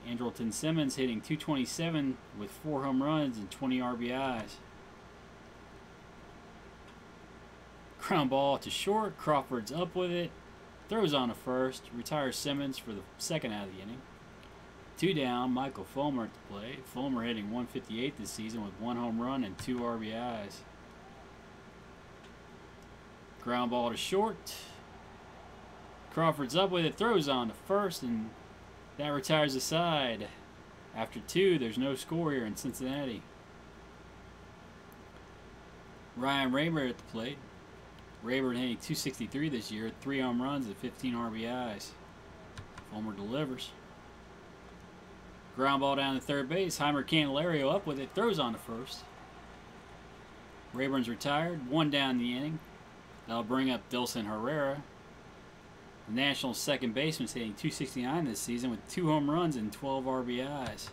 Andrelton Simmons hitting .227 with 4 home runs and 20 RBIs. Ground ball to short. Crawford's up with it. Throws on the first. Retires Simmons for the second out of the inning. 2 down. Michael Fulmer at the plate. Fulmer hitting .158 this season with 1 home run and 2 RBIs. Ground ball to short. Crawford's up with it. Throws on the first, and that retires the side. After 2, there's no score here in Cincinnati. Ryan Rayburn at the plate. Rayburn hitting .263 this year, 3 home runs and 15 RBIs. Fulmer delivers. Ground ball down to third base. Jeimer Candelario up with it, throws on the first. Rayburn's retired, 1 down in the inning. That'll bring up Dilson Herrera. The Nationals second baseman's hitting .269 this season with 2 home runs and 12 RBIs.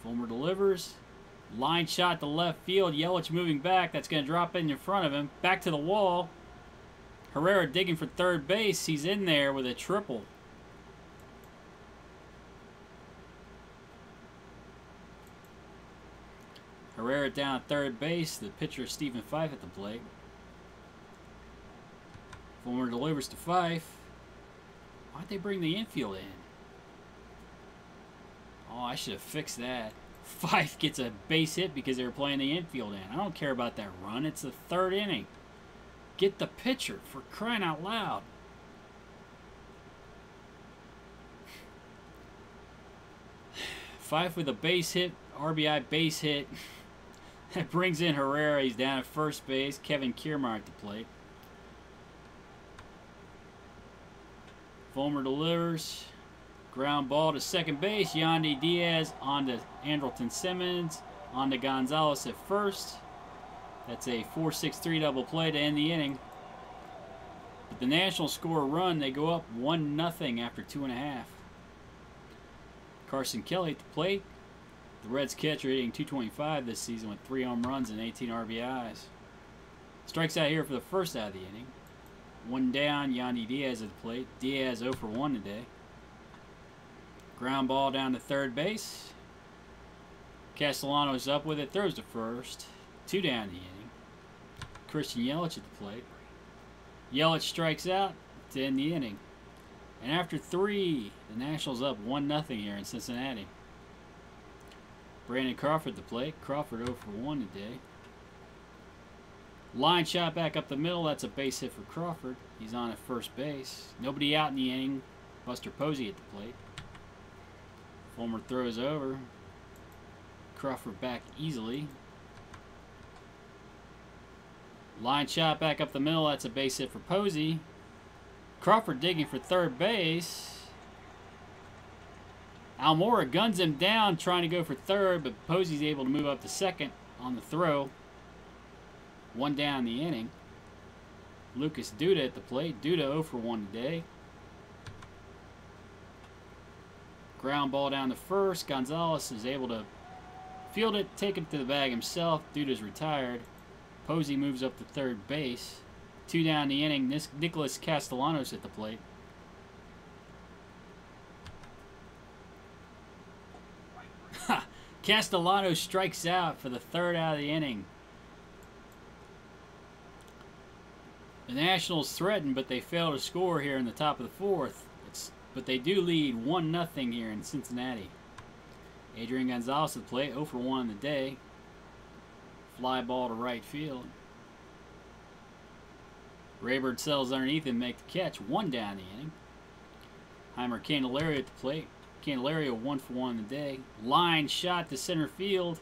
Fulmer delivers. Line shot to left field. Yelich moving back. That's going to drop in front of him. Back to the wall. Herrera digging for third base. He's in there with a triple. Herrera down at third base. The pitcher, Stephen Fife, at the plate. Fulmer delivers to Fife. Why'd they bring the infield in? Oh, I should have fixed that. Fife gets a base hit because they were playing the infield in. I don't care about that run. It's the third inning. Get the pitcher, for crying out loud. Fife with a base hit, RBI base hit. That brings in Herrera. He's down at first base. Kevin Kiermaier at the plate. Fulmer delivers. Ground ball to second base. Yandy Diaz on to Andrelton Simmons. On to Gonzalez at first. That's a 4-6-3 double play to end the inning. But the Nationals score a run. They go up 1-0 after 2.5. Carson Kelly at the plate. The Reds catcher hitting .225 this season with 3 home runs and 18 RBIs. Strikes out here for the first out of the inning. 1 down, Yandy Diaz at the plate. Diaz 0 for 1 today. Ground ball down to third base. Castellanos up with it, throws to first. 2 down the inning. Christian Yelich at the plate. Yelich strikes out to end the inning. And after 3, the Nationals up 1-0 here in Cincinnati. Brandon Crawford at the plate. Crawford 0 for 1 today. Line shot back up the middle. That's a base hit for Crawford. He's on at first base. Nobody out in the inning. Buster Posey at the plate. Fulmer throws over. Crawford back easily. Line shot back up the middle. That's a base hit for Posey. Crawford digging for third base. Almora guns him down trying to go for third, but Posey's able to move up to second on the throw. 1 down the inning. Lucas Duda at the plate. Duda 0 for 1 today. Ground ball down to first. Gonzalez is able to field it, take it to the bag himself. Duda's retired. Posey moves up to third base. 2 down the inning. Nicholas Castellanos at the plate. Castellanos strikes out for the 3rd out of the inning. The Nationals threaten, but they fail to score here in the top of the 4th. But they do lead 1-0 here in Cincinnati. Adrian Gonzalez at the plate, 0 for 1 in the day. Fly ball to right field. Raybird settles underneath and make the catch. 1 down the inning. Heimer Candelario at the plate. Candelario 1 for 1 in the day. Line shot to center field.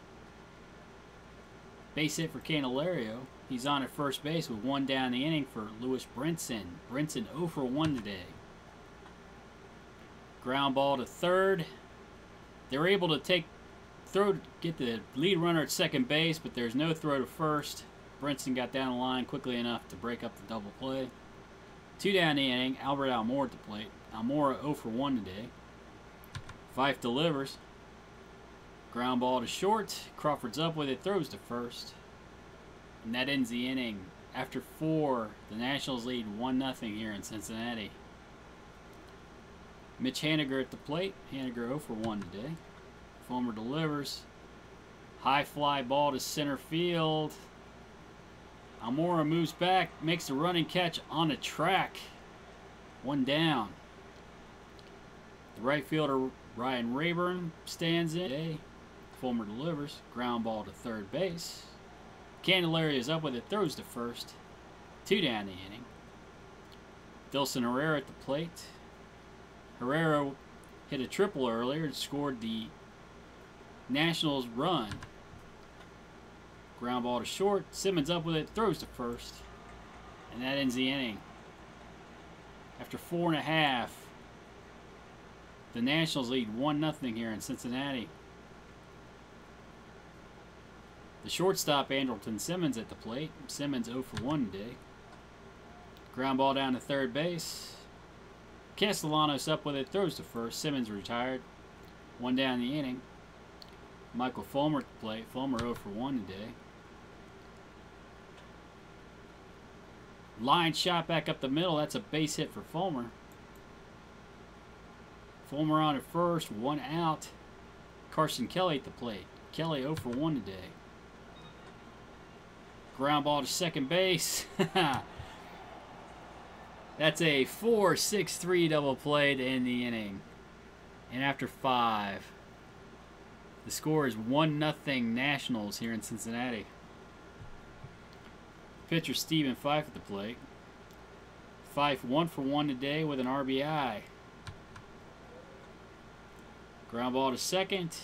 Base hit for Candelario. He's on at first base with 1 down the inning for Lewis Brinson. Brinson 0 for 1 today. Ground ball to third. They're able to get the lead runner at second base, but there's no throw to first. Brinson got down the line quickly enough to break up the double play. 2 down the inning. Albert Almora at the plate. Almora 0 for 1 today. Fife delivers. Ground ball to short. Crawford's up with it. Throws to first. And that ends the inning. After 4, the Nationals lead 1-0 here in Cincinnati. Mitch Haniger at the plate. Haniger 0 for 1 today. Fulmer delivers. High fly ball to center field. Almora moves back. Makes the running catch on the track. 1 down. The right fielder Ryan Rayburn stands in today. Fulmer delivers. Ground ball to third base. Candelario is up with it. Throws to first. 2 down the inning. Dilson Herrera at the plate. Herrera hit a triple earlier and scored the Nationals run. Ground ball to short. Simmons up with it. Throws to first. And that ends the inning. After 4.5, the Nationals lead 1-0 here in Cincinnati. The shortstop, Andrelton Simmons at the plate. Simmons 0 for 1 today. Ground ball down to third base. Castellanos up with it. Throws to first. Simmons retired. 1 down the inning. Michael Fulmer at the plate. Fulmer 0 for 1 today. Line shot back up the middle. That's a base hit for Fulmer. Fulmer on at first. 1 out. Carson Kelly at the plate. Kelly 0 for 1 today. Ground ball to second base. That's a 4-6-3 double play to end the inning. And after 5, the score is 1-0 Nationals here in Cincinnati. Pitcher Stephen Fife at the plate. Fife 1 for 1 today with an RBI. Ground ball to second.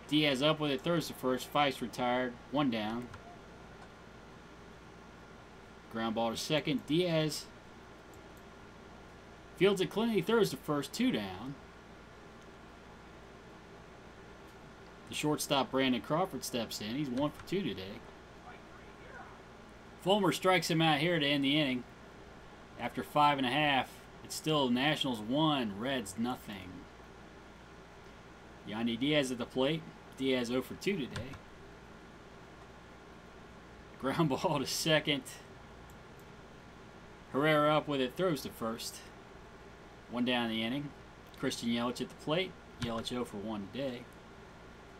Diaz up with it, throws to first. Fife's retired, 1 down. Ground ball to second. Diaz fields it cleanly, throws to first, 2 down. The shortstop Brandon Crawford steps in. He's 1 for 2 today. Fulmer strikes him out here to end the inning. After 5.5, it's still Nationals 1, Reds nothing. Yandy Diaz at the plate. Diaz 0 for 2 today. Ground ball to second. Herrera up with it, throws to first. 1 down in the inning. Christian Yelich at the plate. Yelich 0 for 1 today.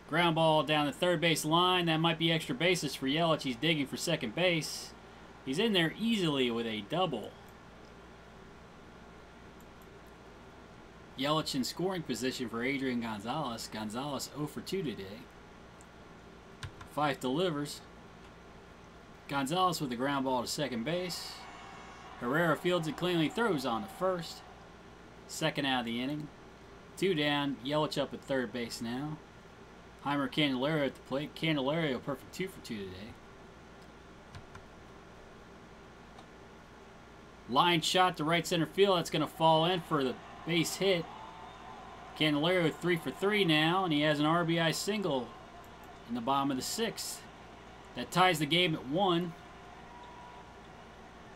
Ground ball down the third base line. That might be extra bases for Yelich. He's digging for second base. He's in there easily with a double. Yelich in scoring position for Adrian Gonzalez. Gonzalez 0 for 2 today. Fife delivers. Gonzalez with the ground ball to second base. Herrera fields it cleanly, throws on to first. Second out of the inning. 2 down. Yelich up at third base now. Heimer Candelario at the plate. Candelario perfect 2 for 2 today. Line shot to right center field. That's going to fall in for the base hit. Candelario 3 for 3 now, and he has an RBI single in the bottom of the 6th. That ties the game at 1.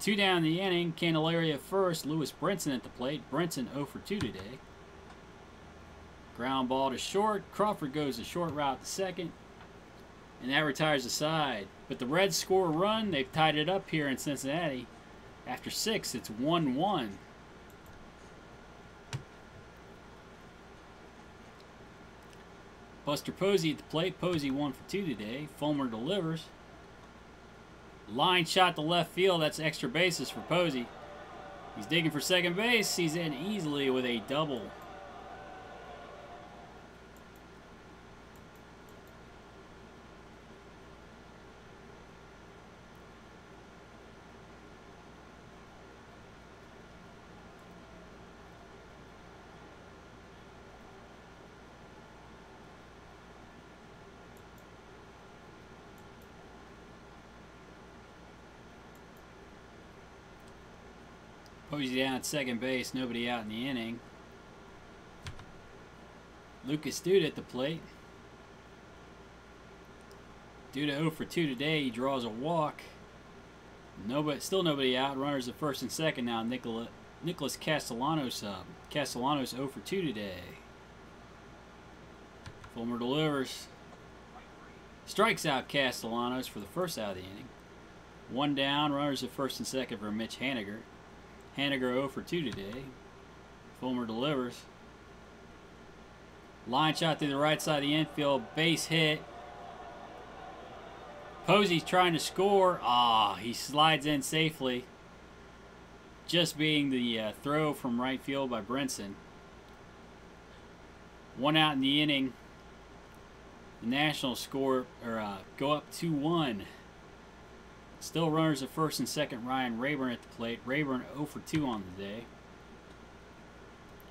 2 down in the inning. Candelario at first. Lewis Brinson at the plate. Brinson 0 for 2 today. Ground ball to short. Crawford goes a short route to second. And that retires the side. But the Reds score a run. They've tied it up here in Cincinnati. After 6, it's 1-1. Buster Posey at the plate. Posey 1 for 2 today. Fulmer delivers. Line shot to left field. That's extra bases for Posey. He's digging for second base. He's in easily with a double. Posey down at second base, nobody out in the inning. Lucas Duda at the plate. Duda 0 for 2 today. He draws a walk. Still nobody out. Runners at first and second now. Nicholas Castellanos sub. Castellanos 0 for 2 today. Fulmer delivers. Strikes out Castellanos for the first out of the inning. 1 down. Runners at first and second for Mitch Haniger. Haniger 0 for 2 today. Fulmer delivers. Line shot through the right side of the infield. Base hit. Posey's trying to score. He slides in safely. Just being the throw from right field by Brinson. 1 out in the inning. The Nationals score or go up 2-1. Still runners at first and second. Ryan Rayburn at the plate. Rayburn 0 for 2 on the day.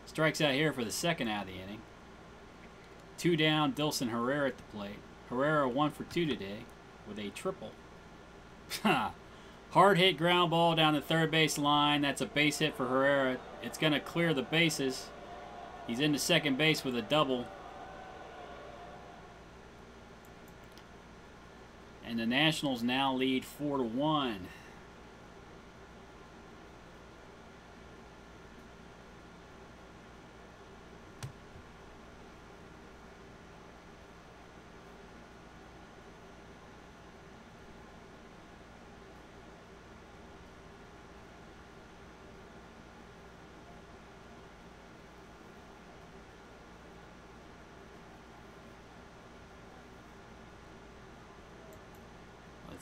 Strikes out here for the second out of the inning. 2 down. Dilson Herrera at the plate. Herrera 1 for 2 today with a triple. Hard hit ground ball down the third base line. That's a base hit for Herrera. It's going to clear the bases. He's into second base with a double. And the Nationals now lead 4-1.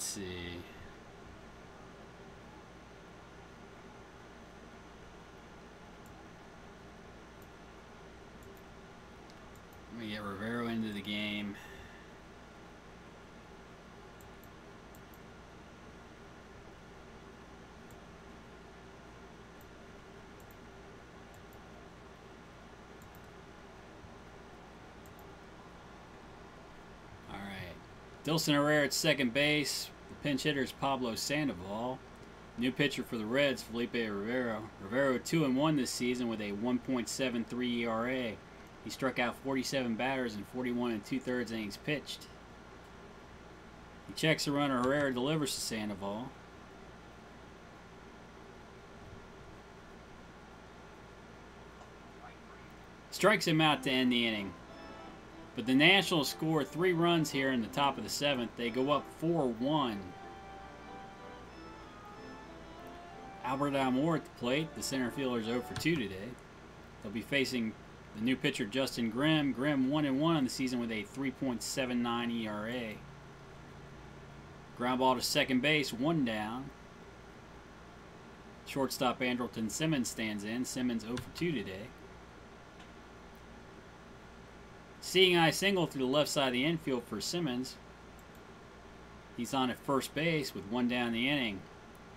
Let's see. Let me get Rivero into the game. Dilson Herrera at second base. The pinch hitter is Pablo Sandoval. New pitcher for the Reds, Felipe Rivero. Rivero 2-1 this season with a 1.73 ERA. He struck out 47 batters in 41 2/3 innings pitched. He checks the runner. Herrera delivers to Sandoval. Strikes him out to end the inning. But the Nationals score 3 runs here in the top of the 7th. They go up 4-1. Albert Almore at the plate. The center fielder's 0 for 2 today. They'll be facing the new pitcher Justin Grimm. Grimm 1-1 on the season with a 3.79 ERA. Ground ball to second base, 1 down. Shortstop Andrelton Simmons stands in. Simmons 0 for 2 today. Seeing eye single through the left side of the infield for Simmons. He's on at first base with 1 down in the inning.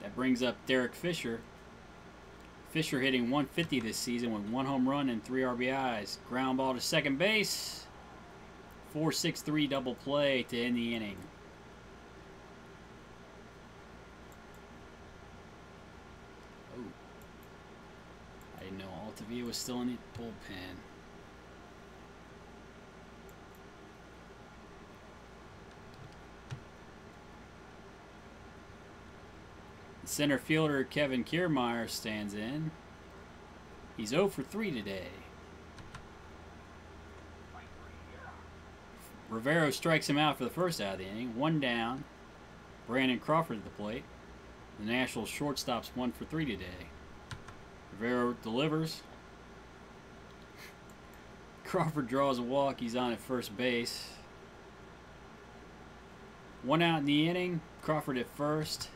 That brings up Derek Fisher. Fisher hitting 150 this season with 1 home run and 3 RBIs. Ground ball to second base. 4-6-3 double play to end the inning. Oh. I didn't know Altavia was still in the bullpen. Center fielder Kevin Kiermaier stands in. He's 0 for 3 today. Rivero strikes him out for the first out of the inning. 1 down. Brandon Crawford at the plate. The Nationals shortstop's 1 for 3 today. Rivero delivers. Crawford draws a walk. He's on at first base. 1 out in the inning. Crawford at first.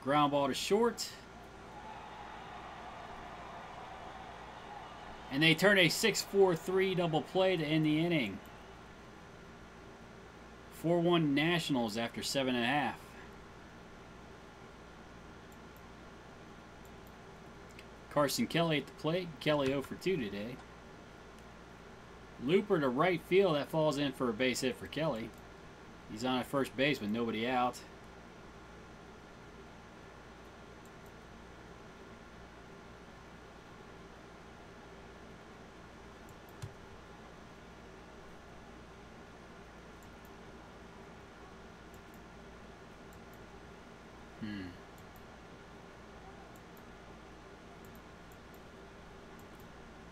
Ground ball to short. And they turn a 6-4-3 double play to end the inning. 4-1 Nationals after 7.5. Carson Kelly at the plate. Kelly 0 for 2 today. Looper to right field. That falls in for a base hit for Kelly. He's on at first base with nobody out.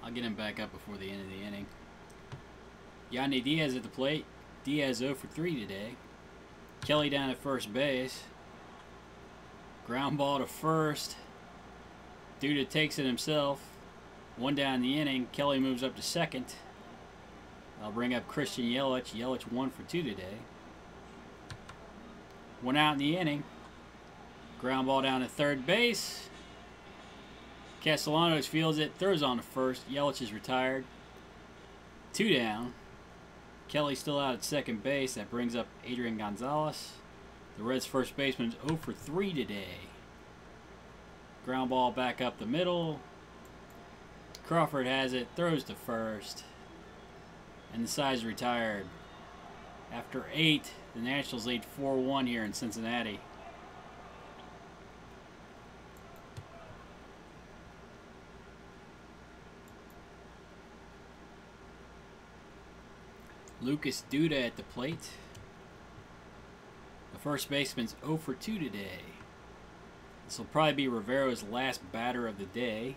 I'll get him back up before the end of the inning. Yandy Diaz at the plate. Diaz 0 for 3 today. Kelly down at first base. Ground ball to first. Duda takes it himself. 1 down in the inning. Kelly moves up to second. I'll bring up Christian Yelich. Yelich 1 for 2 today. 1 out in the inning. Ground ball down to third base. Castellanos fields it, throws on to first. Yelich is retired. 2 down. Kelly still out at second base. That brings up Adrian Gonzalez. The Reds' first baseman is 0 for 3 today. Ground ball back up the middle. Crawford has it, throws to first. And the side's retired. After 8, the Nationals lead 4-1 here in Cincinnati. Lucas Duda at the plate. The first baseman's 0 for 2 today. This will probably be Rivero's last batter of the day.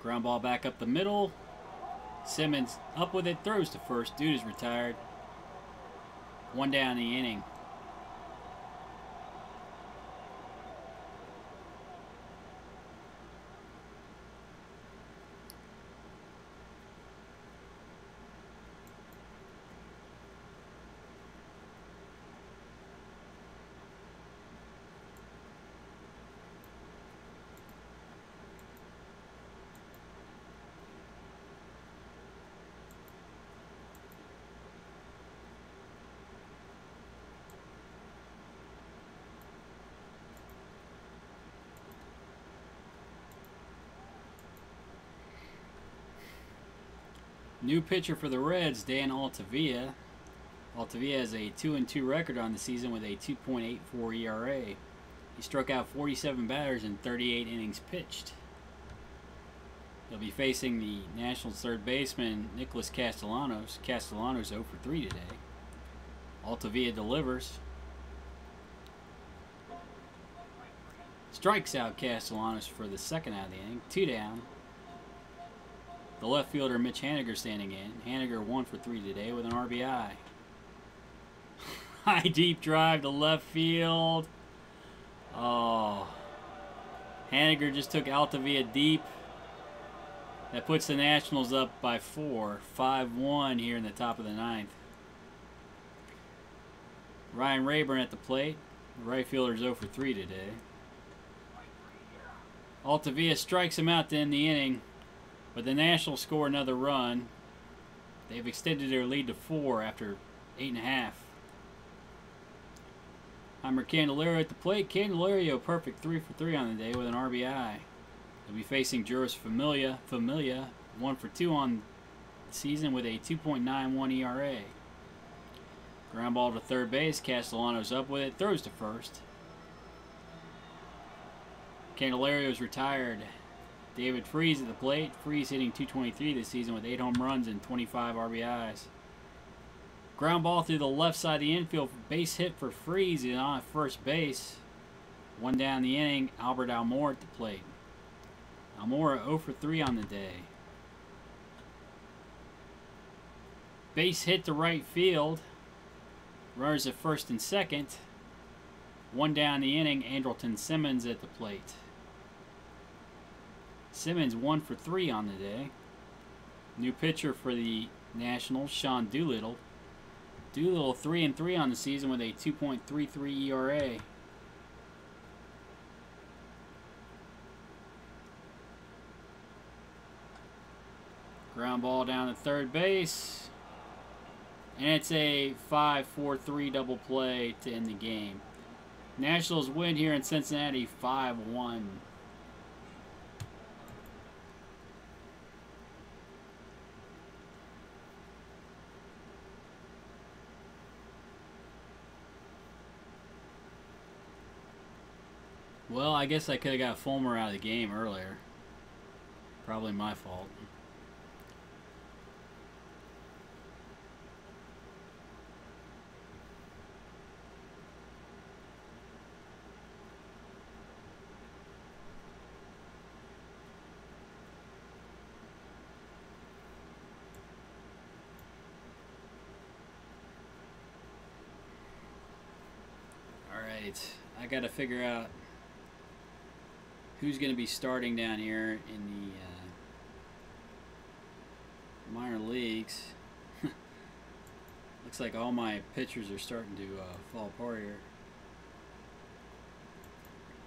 Ground ball back up the middle. Simmons up with it, throws to first. Duda's retired. 1 down in the inning. New pitcher for the Reds, Dan Altavilla. Altavilla has a 2-2 record on the season with a 2.84 ERA. He struck out 47 batters in 38 innings pitched. He'll be facing the Nationals' third baseman, Nicholas Castellanos. Castellanos 0 for 3 today. Altavilla delivers. Strikes out Castellanos for the second out of the inning. 2 down. The left fielder, Mitch Haniger, standing in. Haniger 1 for 3 today with an RBI. High deep drive to left field. Oh. Haniger just took Altavilla deep. That puts the Nationals up by 4. 5-1 here in the top of the ninth. Ryan Rayburn at the plate. The right fielder's 0 for 3 today. Altavilla strikes him out to end the inning, but the Nationals score another run. They've extended their lead to 4 after 8.5. Heimer Candelario at the plate. Candelario perfect 3 for 3 on the day with an RBI. He'll be facing Juris Familia. Familia 1 for 2 on the season with a 2.91 ERA. Ground ball to third base. Castellanos up with it. Throws to first. Candelario's retired. David Freese at the plate. Freese hitting .223 this season with 8 home runs and 25 RBIs. Ground ball through the left side of the infield. Base hit for Freese. He's on at first base. 1 down the inning. Albert Almora at the plate. Almora 0 for 3 on the day. Base hit to right field. Runners at first and second. 1 down the inning. Andrelton Simmons at the plate. Simmons 1 for 3 on the day. New pitcher for the Nationals, Sean Doolittle. Doolittle 3 and 3 on the season with a 2.33 ERA. Ground ball down to third base. And it's a 5-4-3 double play to end the game. Nationals win here in Cincinnati 5-1. Well, I guess I could have got Fulmer out of the game earlier. Probably my fault. I got to figure out who's going to be starting down here in the minor leagues. Looks like all my pitchers are starting to fall apart here.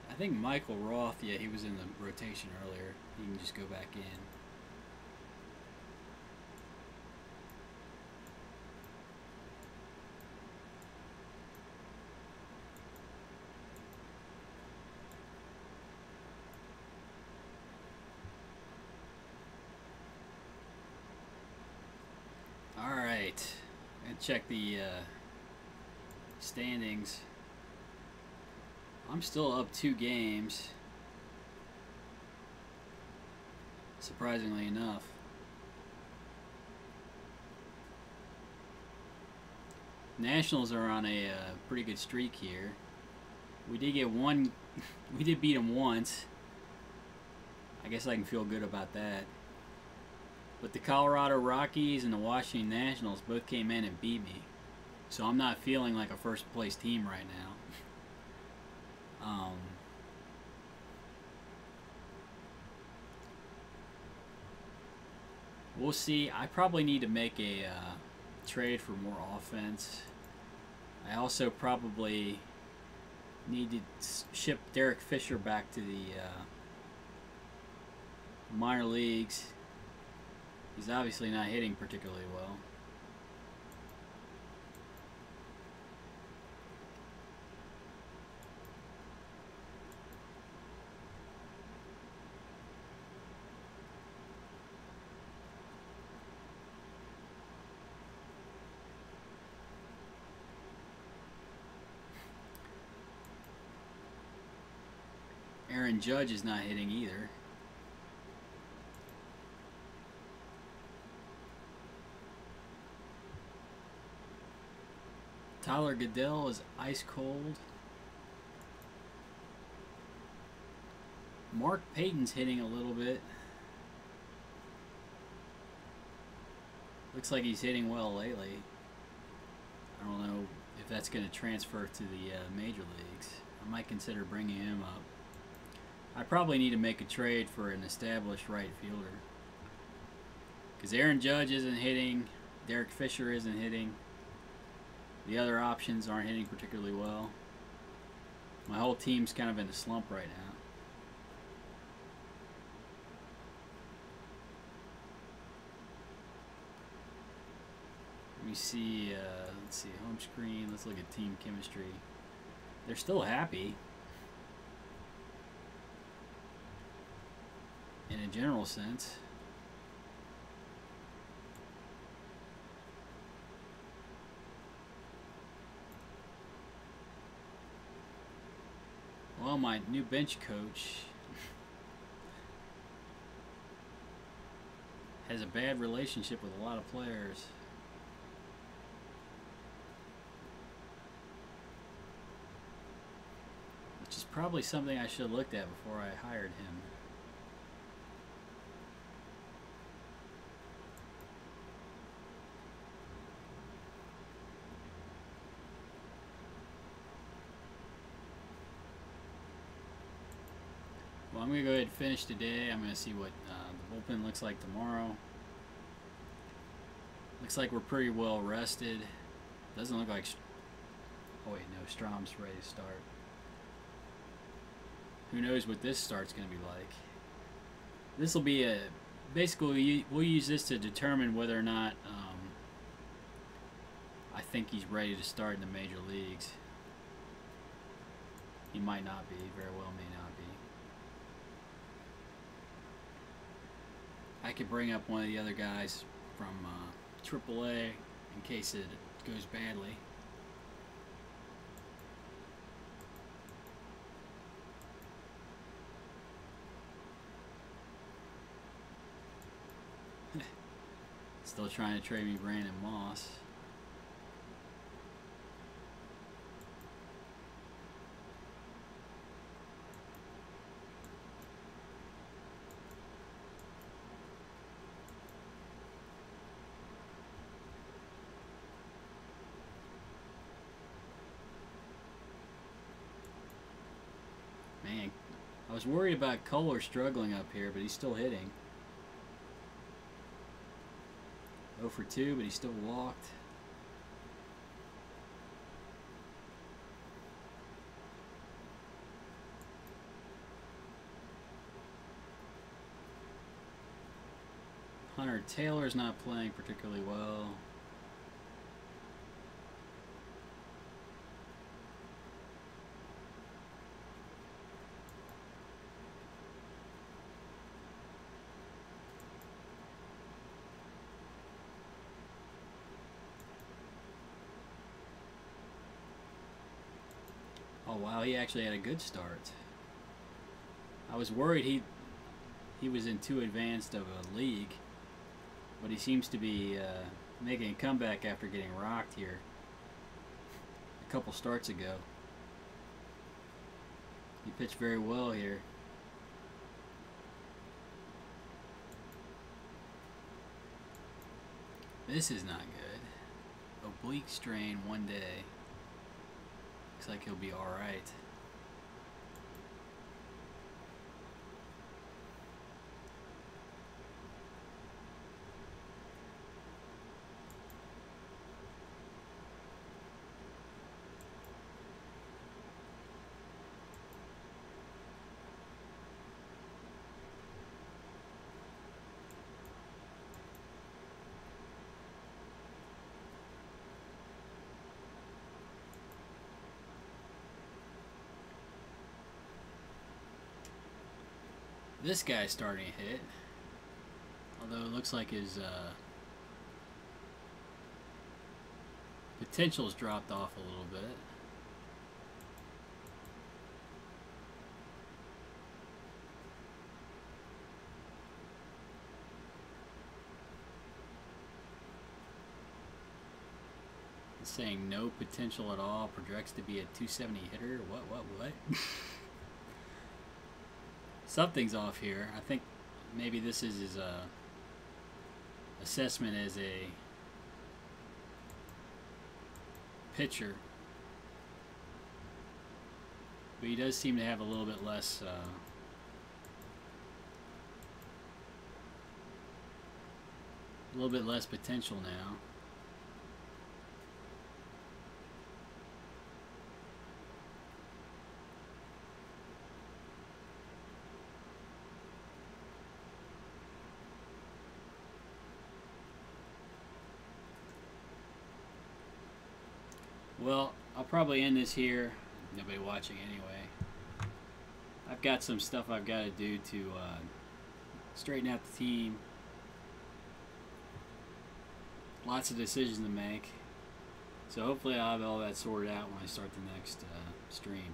I think Michael Roth, yeah, he was in the rotation earlier. He can just go back in. And check the standings. I'm still up 2 games, surprisingly enough. Nationals are on a pretty good streak here. We did get one. We did beat them once. I guess I can feel good about that. But the Colorado Rockies and the Washington Nationals both came in and beat me. So I'm not feeling like a first place team right now. We'll see. I probably need to make a trade for more offense. I also probably need to ship Derek Fisher back to the minor leagues. He's obviously not hitting particularly well. Aaron Judge is not hitting either. Tyler Goodell is ice cold. Mark Payton's hitting a little bit. Looks like he's hitting well lately. I don't know if that's going to transfer to the major leagues. I might consider bringing him up. I probably need to make a trade for an established right fielder. Because Aaron Judge isn't hitting. Derek Fisher isn't hitting. The other options aren't hitting particularly well. My whole team's kind of in a slump right now. Let me see, let's see, home screen, let's look at team chemistry. They're still happy. In a general sense. Well, my new bench coach has a bad relationship with a lot of players. Which is probably something I should have looked at before I hired him. Well, I'm going to go ahead and finish today. I'm going to see what the bullpen looks like tomorrow. Looks like we're pretty well rested. Doesn't look like... Oh wait, no, Strom's ready to start. Who knows what this start's going to be like. This will be a... Basically, we'll use this to determine whether or not I think he's ready to start in the major leagues. He might not be, very well may not be. I could bring up one of the other guys from AAA in case it goes badly. Still trying to trade me Brandon Moss. Man, I was worried about Kohler struggling up here, but he's still hitting. 0 for 2, but he still walked. Hunter Taylor's not playing particularly well. Oh wow, he actually had a good start. I was worried he was in too advanced of a league, but he seems to be making a comeback after getting rocked here a couple starts ago. He pitched very well here. This is not good. Oblique strain one day. Looks like he'll be alright. This guy's starting to hit, although it looks like his potential's dropped off a little bit. It's saying no potential at all. Projects to be a 270 hitter. What? Something's off here. I think maybe this is his assessment as a pitcher. But he does seem to have a little bit less potential now. Well, I'll probably end this here. Nobody watching anyway. I've got some stuff I've got to do to straighten out the team. Lots of decisions to make. So hopefully I'll have all that sorted out when I start the next stream.